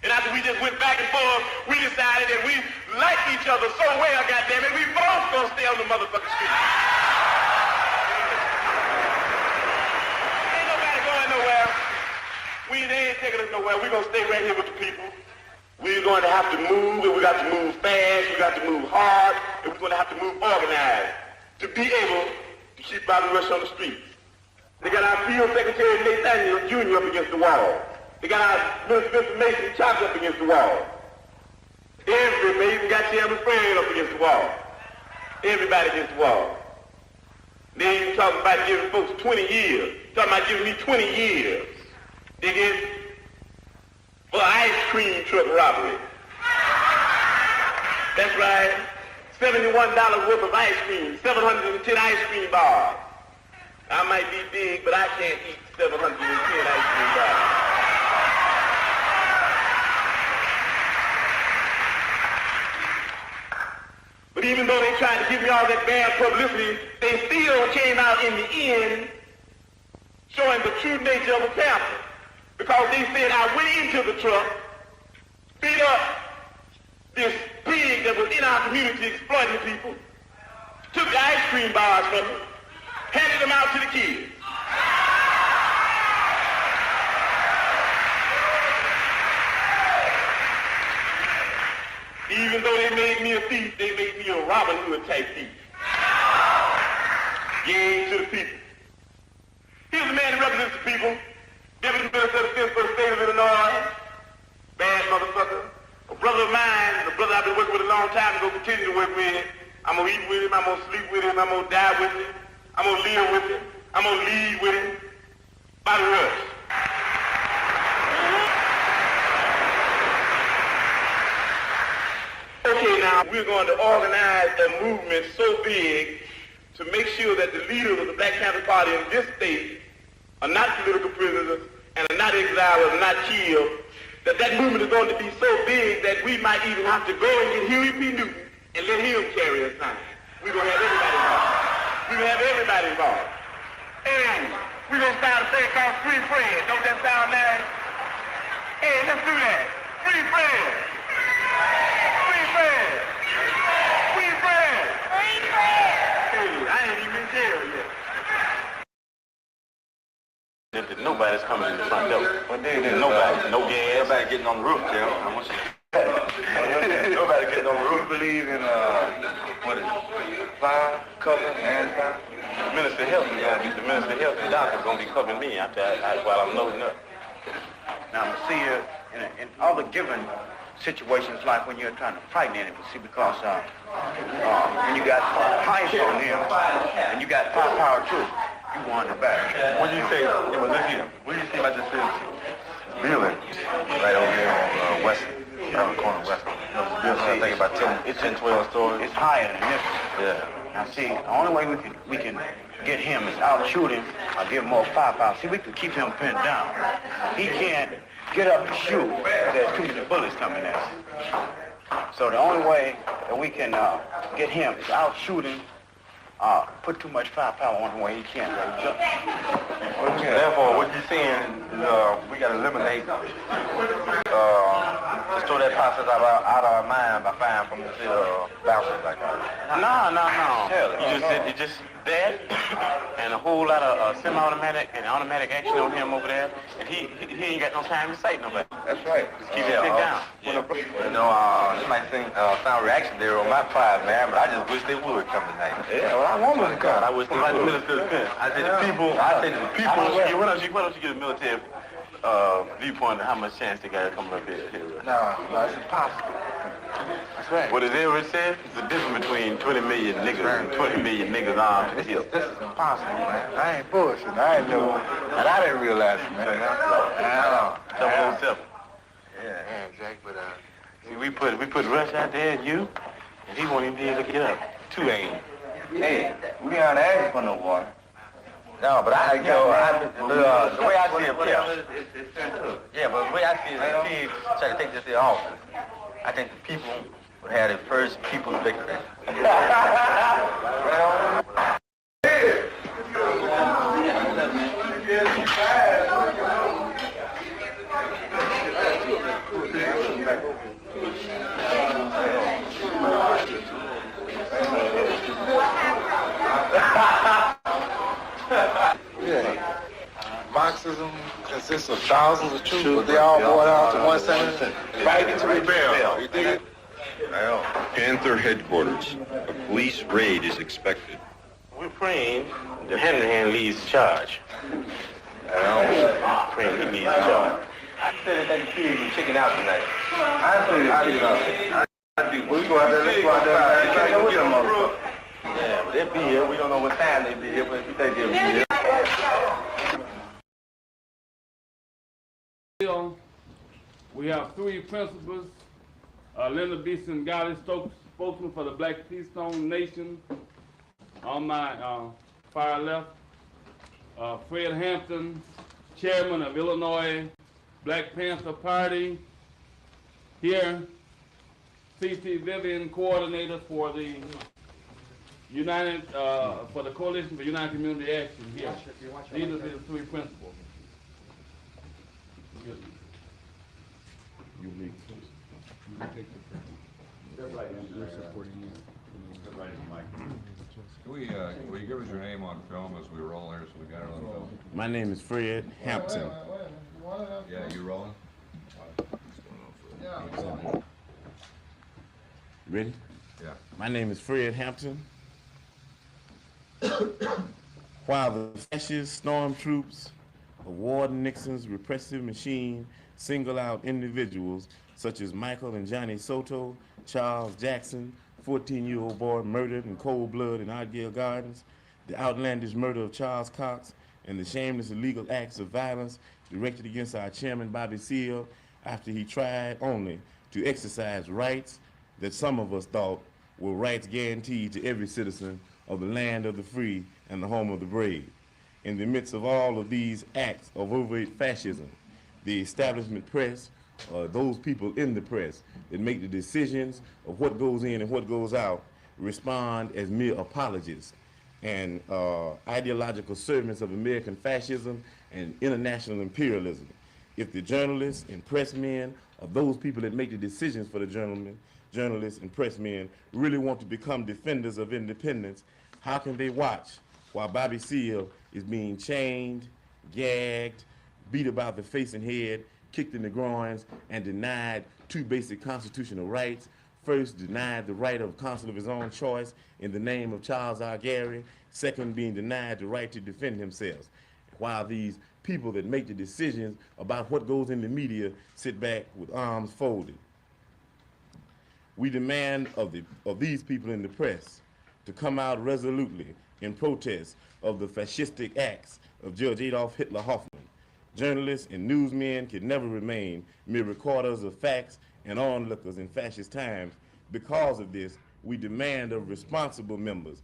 And after we just went back and forth, we decided that we like each other so well, goddammit, we both gonna stay on the motherfucking street. Ain't nobody going nowhere. They ain't taking us nowhere. We're gonna stay right here with the people. We're going to have to move, and we got to move fast, we got to move hard, and we're going to have to move organized to be able to keep Bobby Rush on the streets. They got our field secretary, Nathaniel Jr. up against the wall. They got our Minister of Information, Chops, up against the wall. Everybody, even got Chairman Fred up against the wall. Everybody against the wall. They ain't talking about giving folks 20 years. Talking about giving me 20 years. They get for ice cream truck robbery. That's right. $71 worth of ice cream, 710 ice cream bars. I might be big, but I can't eat 710 ice cream bars. But even though they tried to give me all that bad publicity, they still came out in the end showing the true nature of a panther. Because they said I went into the truck, beat up this pig that was in our community exploiting people, took the ice cream bars from them, handed them out to the kids. Even though they made me a thief, they made me a Robin Hood type thief. Gave to the people. Here's a man who represents the people, Deputy Minister of Defense for the state of Illinois, bad motherfucker. A brother of mine, a brother I've been working with a long time, and going to continue to work with. I'm going to eat with him, I'm going to sleep with him, I'm going to die with him, I'm going to live with him, I'm going to lead with him. Bobby Rush. Okay, now we're going to organize a movement so big to make sure that the leaders of the Black Panther Party in this state are not political prisoners and are not exiled or not killed, that movement is going to be so big that we might even have to go and get Huey P. Newton and let him carry a sign. We're going to have everybody involved. We're going to have everybody involved. And we're going to start a thing called Free Fred. Don't that sound nice? Hey, let's do that. Free Fred. Free Fred. Free Fred. Free Fred. Hey, I ain't even in jail yet. Nobody's coming in the front door. Well, there's nobody. No gas. Nobody getting on the roof, Jim. Nobody getting on the roof. We believe in, what is it? Fire, cover, and fire. The Minister of Health, the Minister of Health and doctor's going to be covering me after while I'm loading up. Now, see, in other given situations, like when you're trying to fight an enemy, see, because when you got ice on him and you got firepower too, you won the battle. What do you say? Yeah, well, look here. What do you think about this building right over here on West, around the corner of West? Building, I think about 10, 12 stories. It's higher than this. Yeah. Now, see, the only way we can get him is outshoot him or give him more firepower. See, we can keep him pinned down. He can't get up and shoot. There's too many bullets coming at him. So the only way that we can get him is outshoot him, put too much firepower on him where he can't really jump. Okay. Therefore, what you're saying is we got to eliminate, just throw that process out of our mind by firing from the bouncers like that. No. You just that and a whole lot of semi-automatic and automatic action on him over there, and he ain't got no time to say nobody. That's right. Just keep it down. Yeah. You know, you might think sound reaction there on my part, man, but I just wish they would come tonight. Yeah, well, I want them to come. I wish they would. Minister of Defense. I said the people. Why don't you get a military viewpoint of how much chance they got to come up here? No, it's impossible. That's right. What it ever said is the difference between 20 million niggas and 20 million niggas armed to the hill. This is impossible, man. I ain't bullshitting. I ain't know, and I didn't realize it, man. Double 07. Yeah, Jack, but see, we put Rush out there and you, and he won't even be able to get up. 2 aim. Hey, we aren't asking for no water. No, but the way I see it, yeah, but the way I see it, if he try to take this here off, I think the people would have the first people's victory. Marxism consists of thousands of troops, but they all boil down to one center, fighting to rebel. You dig it? Panther headquarters. A police raid is expected. We're praying that Hand leads the charge. Praying he leads the charge. I said that the kids were checking out tonight. I do. We go out there, let's go out there. You can't get them all. Yeah, but they'll be here. We don't know what time they'll be here, but we think they'll be here. We have 3 principals, Linda Beeson, Golly Stokes, spokesman for the Black Keystone Nation. On my far left, Fred Hampton, chairman of Illinois Black Panther Party. Here, C.T. Vivian, coordinator for the for the Coalition for United Community Action. Here, these are the three principals. You take the right. We're supporting you. Will you give us your name on film as we roll here so we got it on film? My name is Fred Hampton. Yeah, you rolling? Ready? Yeah. My name is Fred Hampton. While the fascist stormtroops of Warden Nixon's repressive machine single out individuals such as Michael and Johnny Soto, Charles Jackson, 14-year-old boy murdered in cold blood in Argyle Gardens, the outlandish murder of Charles Cox, and the shameless illegal acts of violence directed against our chairman Bobby Seale after he tried only to exercise rights that some of us thought were rights guaranteed to every citizen of the land of the free and the home of the brave. In the midst of all of these acts of overt fascism, the establishment press, those people in the press that make the decisions of what goes in and what goes out, respond as mere apologists and ideological servants of American fascism and international imperialism. If the journalists and press men or those people that make the decisions for the journalists and press men really want to become defenders of independence, how can they watch while Bobby Seale is being chained, gagged, beat about the face and head, kicked in the groins, and denied two basic constitutional rights? First, denied the right of counsel of his own choice in the name of Charles R. Gary. Second, being denied the right to defend himself. While these people that make the decisions about what goes in the media sit back with arms folded. We demand of these people in the press to come out resolutely in protest of the fascistic acts of Judge Adolf Hitler Hoffman. Journalists and newsmen can never remain mere recorders of facts and onlookers in fascist times. Because of this, we demand of responsible members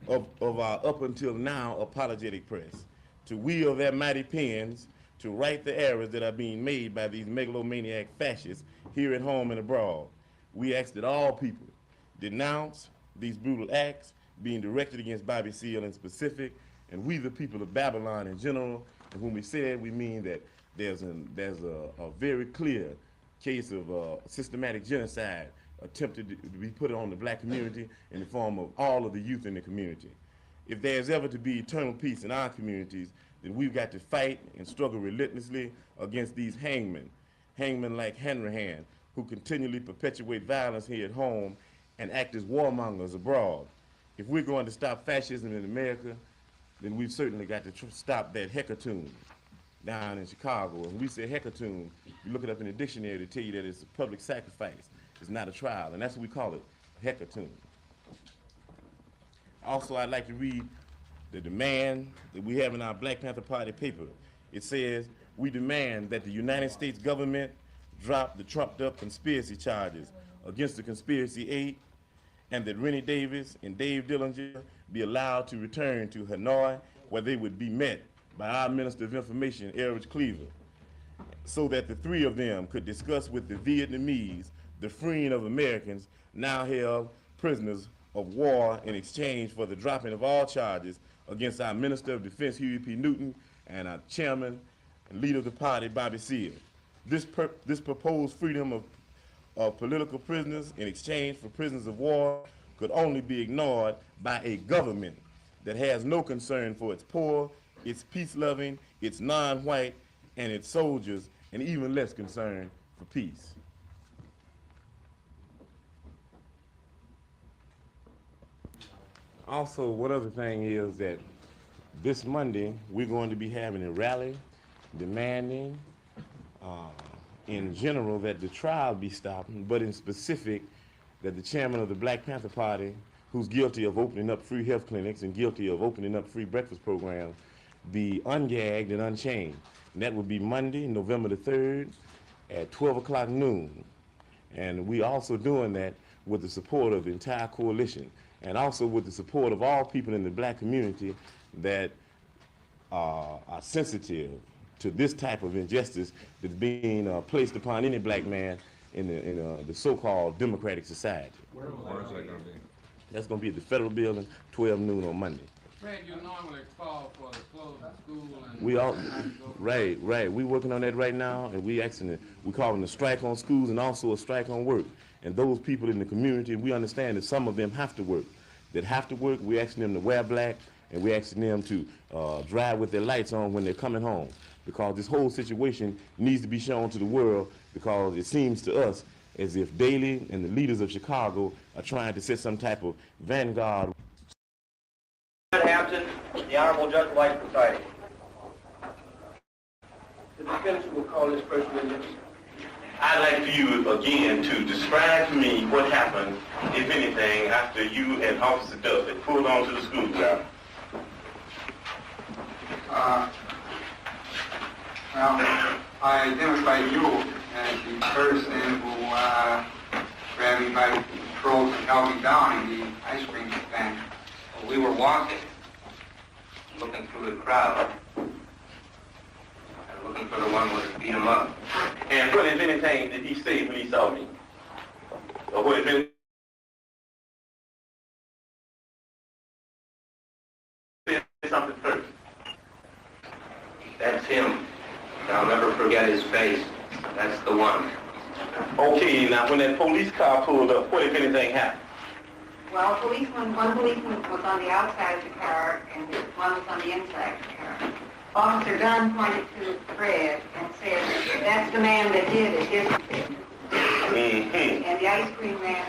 of our up until now apologetic press to wield their mighty pens to right the errors that are being made by these megalomaniac fascists here at home and abroad. We ask that all people denounce these brutal acts being directed against Bobby Seale in specific, and we the people of Babylon in general. And when we say that, we mean that there's a very clear case of systematic genocide attempted to be put on the black community in the form of all of the youth in the community. If there's ever to be eternal peace in our communities, then we've got to fight and struggle relentlessly against these hangmen like Hanrahan, who continually perpetuate violence here at home and act as warmongers abroad. If we're going to stop fascism in America, then we've certainly got to stop that hecatomb down in Chicago. And when we say hecatomb, you look it up in the dictionary to tell you that it's a public sacrifice. It's not a trial, and that's what we call it, hecatomb. Also, I'd like to read the demand that we have in our Black Panther Party paper. It says, we demand that the United States government drop the trumped-up conspiracy charges against the Conspiracy 8, and that Rennie Davis and Dave Dillinger be allowed to return to Hanoi, where they would be met by our Minister of Information, Elridge Cleaver, so that the three of them could discuss with the Vietnamese the freeing of Americans now held prisoners of war in exchange for the dropping of all charges against our Minister of Defense, Huey P. Newton, and our chairman and leader of the party, Bobby Seale. This proposed freedom of political prisoners in exchange for prisoners of war could only be ignored by a government that has no concern for its poor, its peace-loving, its non-white, and its soldiers, and even less concern for peace. Also, one other thing is that this Monday, we're going to be having a rally demanding, in general, that the trial be stopped, but in specific, that the chairman of the Black Panther Party, who's guilty of opening up free health clinics and guilty of opening up free breakfast programs, be ungagged and unchained. And that would be Monday, November the 3rd at 12 o'clock noon. And we also doing that with the support of the entire coalition, and also with the support of all people in the black community that are sensitive to this type of injustice that's being placed upon any black man in the so-called democratic society. Where is that going to be? That's going to be at the Federal Building, 12 noon on Monday. Fred, you normally call for the closing school and... We all, right. We working on that right now, and we calling a strike on schools and also a strike on work. And those people in the community, we understand that some of them have to work. We asking them to wear black, and we asking them to drive with their lights on when they're coming home. Because this whole situation needs to be shown to the world, because it seems to us as if Daley and the leaders of Chicago are trying to set some type of vanguard. Hampton, the Honorable Judge White presiding. The defense will call this first witness. I'd like for you again to describe to me what happened, if anything, after you and Officer Duffy pulled onto the school ground. Well, I identified you as the person who grabbed me by the throat and held me down in the ice cream stand. We were walking, looking through the crowd, and looking for the one who would beat him up. And what, if anything, did he say when he saw me? Or what, if anything, say something first? That's him. I'll never forget his face. That's the one. Okay, now when that police car pulled up, what, if anything, happened? Well, one policeman was on the outside of the car, and one was on the inside of the car. Officer Dunn pointed to Fred and said, "That's the man that did it, isn't it?" Mm-hmm. And the ice cream man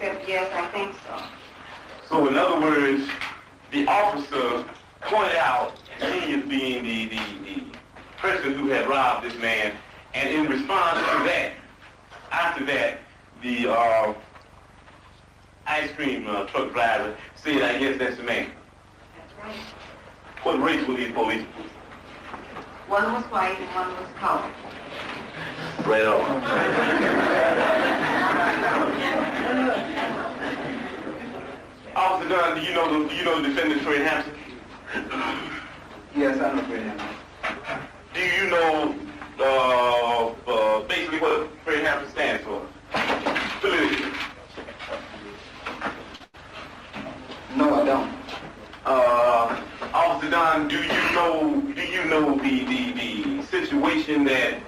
said, "Yes, I think so." So in other words, the officer pointed out he as being the person who had robbed this man, and in response to that, after that, the ice cream truck driver said, "I guess that's the man." That's right. What race were these police? One was white and one was colored. Right on. Officer Dunn, do you know the defendant, Fred Hampton? Yes, I know Fred Hampton. Do you know basically what Fred Hampton stands for? Politically. No, I don't. Officer Don, do you know the situation that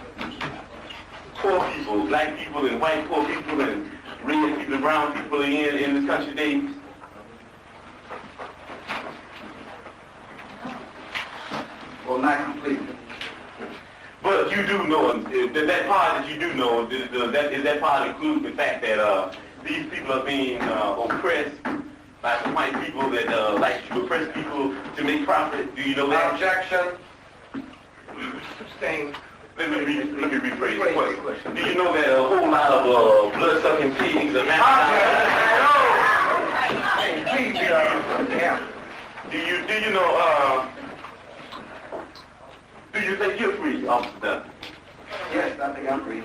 poor people, black people and white poor people and red people and brown people are in this country today? Well, not completely. But you do know that part that you do know, is that part includes the fact that these people are being oppressed by some white people that like to oppress people to make profit. Do you know that? Objection. Abstain. Let me rephrase the question. Do you know that a whole lot of blood-sucking pigs are Do you know? Do you think you're free, Officer Dunn? Yes, I think I'm free.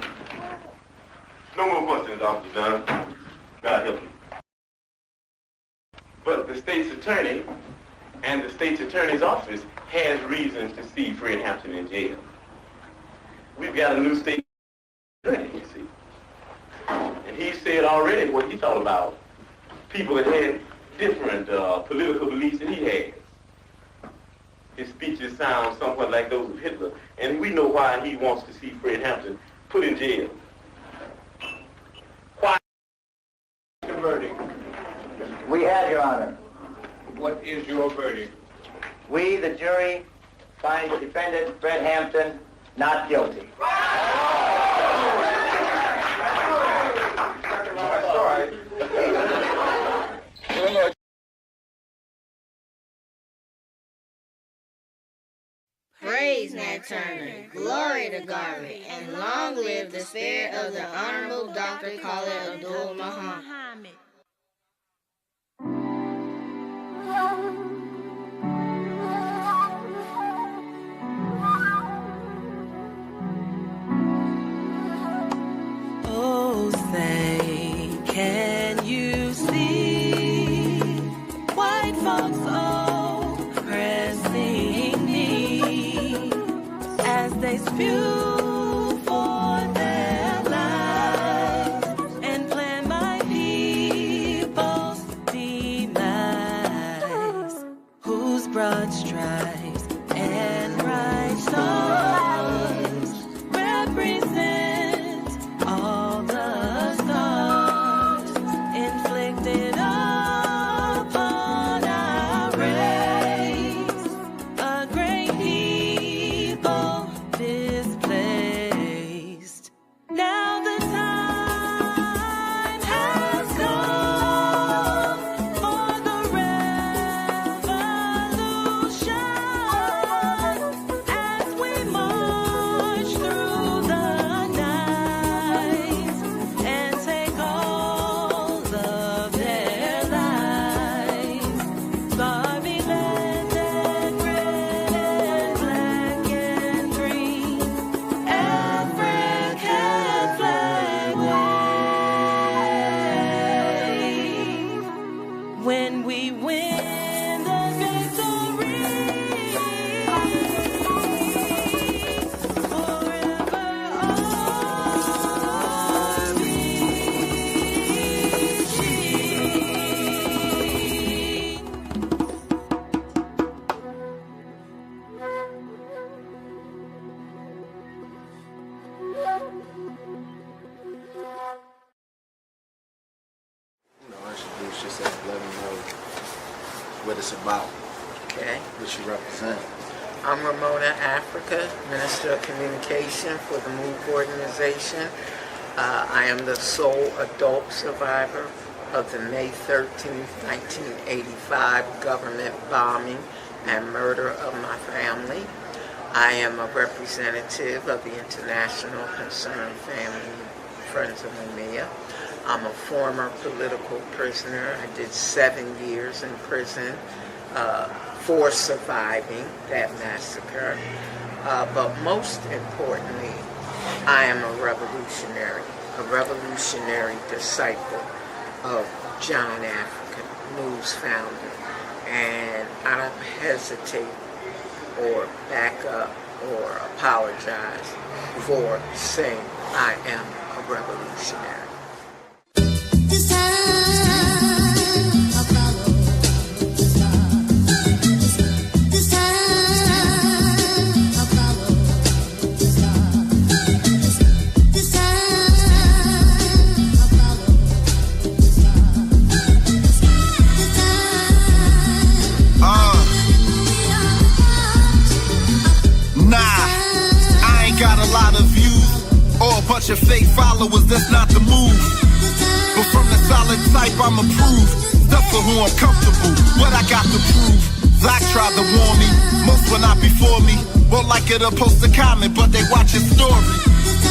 No more questions, Officer Dunn. God help you. But the state's attorney and the state's attorney's office has reasons to see Fred Hampton in jail. We've got a new state attorney, you see. And he said already what he thought about people that had different political beliefs than he had. His speeches sound somewhat like those of Hitler. And we know why he wants to see Fred Hampton put in jail. Why? The verdict. We have, Your Honor. What is your verdict? We, the jury, find the defendant, Fred Hampton, not guilty. Praise Nat Turner, glory to Garvey, and long live the spirit of the Honorable Dr. Khalid Abdul Muhammad. Oh, thank you. sacrifice few for their lives and plan my people's demise, whose broad stripes and bright stars represent all the scars inflicted upon our race, a great people displaced. Now the time has come for the revolution as we march through the night and take hold of their lives. Barbie land and red and black and green, African flag wave. When we win the victory, forever Introduce yourself, let them know what it's about. Okay. What you represent. I'm Ramona Africa, Minister of Communication for the MOVE organization. I am the sole adult survivor of the May 13, 1985 government bombing and murder of my family. I am a representative of the International Concerned Family Friends of Mumia. I'm a former political prisoner. I did 7 years in prison for surviving that massacre. But most importantly, I am a revolutionary disciple of John Africa, MOVE's founder. And I don't hesitate or back up or apologize for saying I am a revolutionary. This time I follow the stars. This time I follow the stars. This time I follow the stars. This time Nah, I ain't got a lot of views or a bunch of fake followers, that's not the move. But from the solid type, I'm approved. Stuff for who I'm comfortable. What I got to prove? Zach tried to warn me. Most were not before me. Won't like it or post a comment, but they watch your story.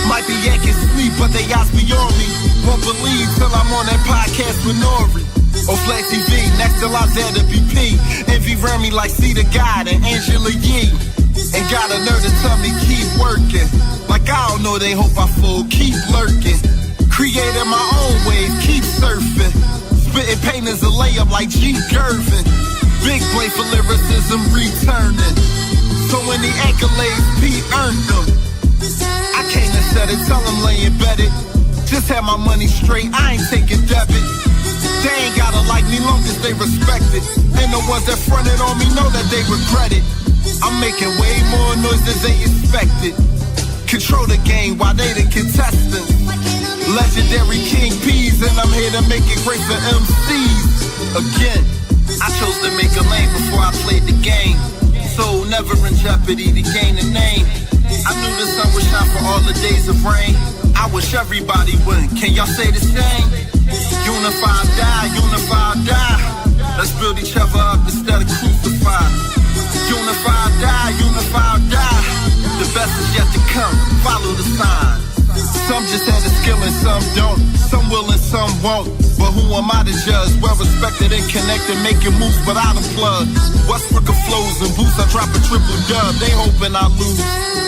Might be yanking sleep, but they eyes beyond me. Won't believe till I'm on that podcast with Nori. Or Flat TV, next to Lazada BP. Envy run me like See the God and Angela Yee. And got a nerve to tell me keep working. Like I don't know, they hope I fool, keep lurking. Creating my own wave, keep surfing. Spitting pain is a layup like G. Gervin. Big play for lyricism returning. So many accolades, Pete earned them. I came to set it, tell them lay embedded. Just have my money straight, I ain't taking debit. They ain't gotta like me long as they respect it. And the ones that fronted on me know that they regret it. I'm making way more noise than they expected. Control the game while they the contestants. Legendary King P's, and I'm here to make it great for MCs. Again, I chose to make a lane before I played the game. So never in jeopardy to gain a name. I knew the sun would shine for all the days of rain. I wish everybody would. Can y'all say the same? Unify, die, unify, die. Let's build each other up instead of crucify. Unify, die, unify, die. The best is yet to come. Follow the signs. Some just had a skill and some don't. Some will and some won't. But who am I to judge? Well respected and connected, making moves, but I done plug. Westbrook flows and boots, I drop a triple dub. They hoping I lose,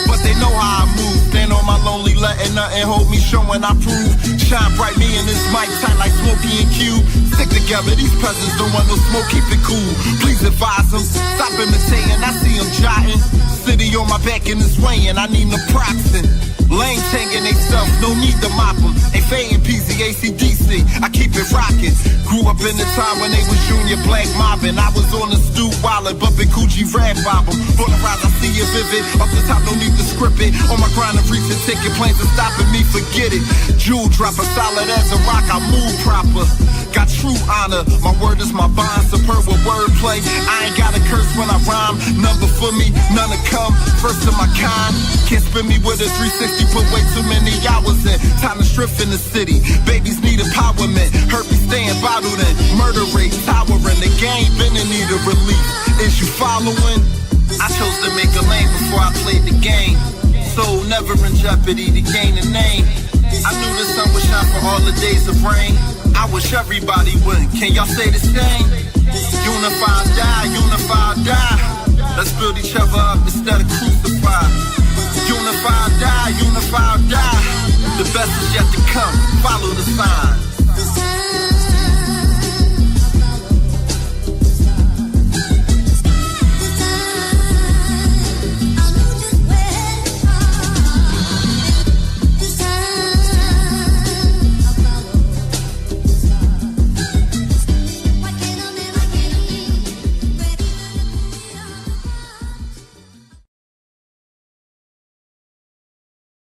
but they know how I move. Stand on my lonely, letting nothing hold me, showing I prove. Shine bright, me and this mic tight like Smokey and Cube. Stick together, these peasants don't want no smoke, keep it cool. Please advise them, stop imitating, I see them jotting. City on my back in this way and I need no proxing. Lane tanking they stuff, no need to mop them. Ain't fading PZ, ACDC, I keep it rocking. Grew up in the time when they was junior black mobbing. I was on the stoop wildin', bumping Coochie rap bobble. On the rise, I see it vivid. Up the top, no need to script it. On my grind of reaching ticket, planes are stopping me, forget it. Jewel dropper, solid as a rock, I move proper. Got true honor, my word is my bond. Superb with wordplay, I ain't got a curse when I rhyme. None before me, none to come. First of my kind, can't spin me with a 360. Put way too many hours in. Time to strip in the city. Babies need empowerment. Hurt me staying bottled in. Murder rate towering. The game been in need of relief. Is you following? I chose to make a lane before I played the game. So never in jeopardy to gain a name. I knew the sun would shine for all the days of rain. I wish everybody would. Can y'all say the same? Unify, die, unify, die. Let's build each other up instead of crucify. Unify, die, unify, die. The best is yet to come. Follow the signs.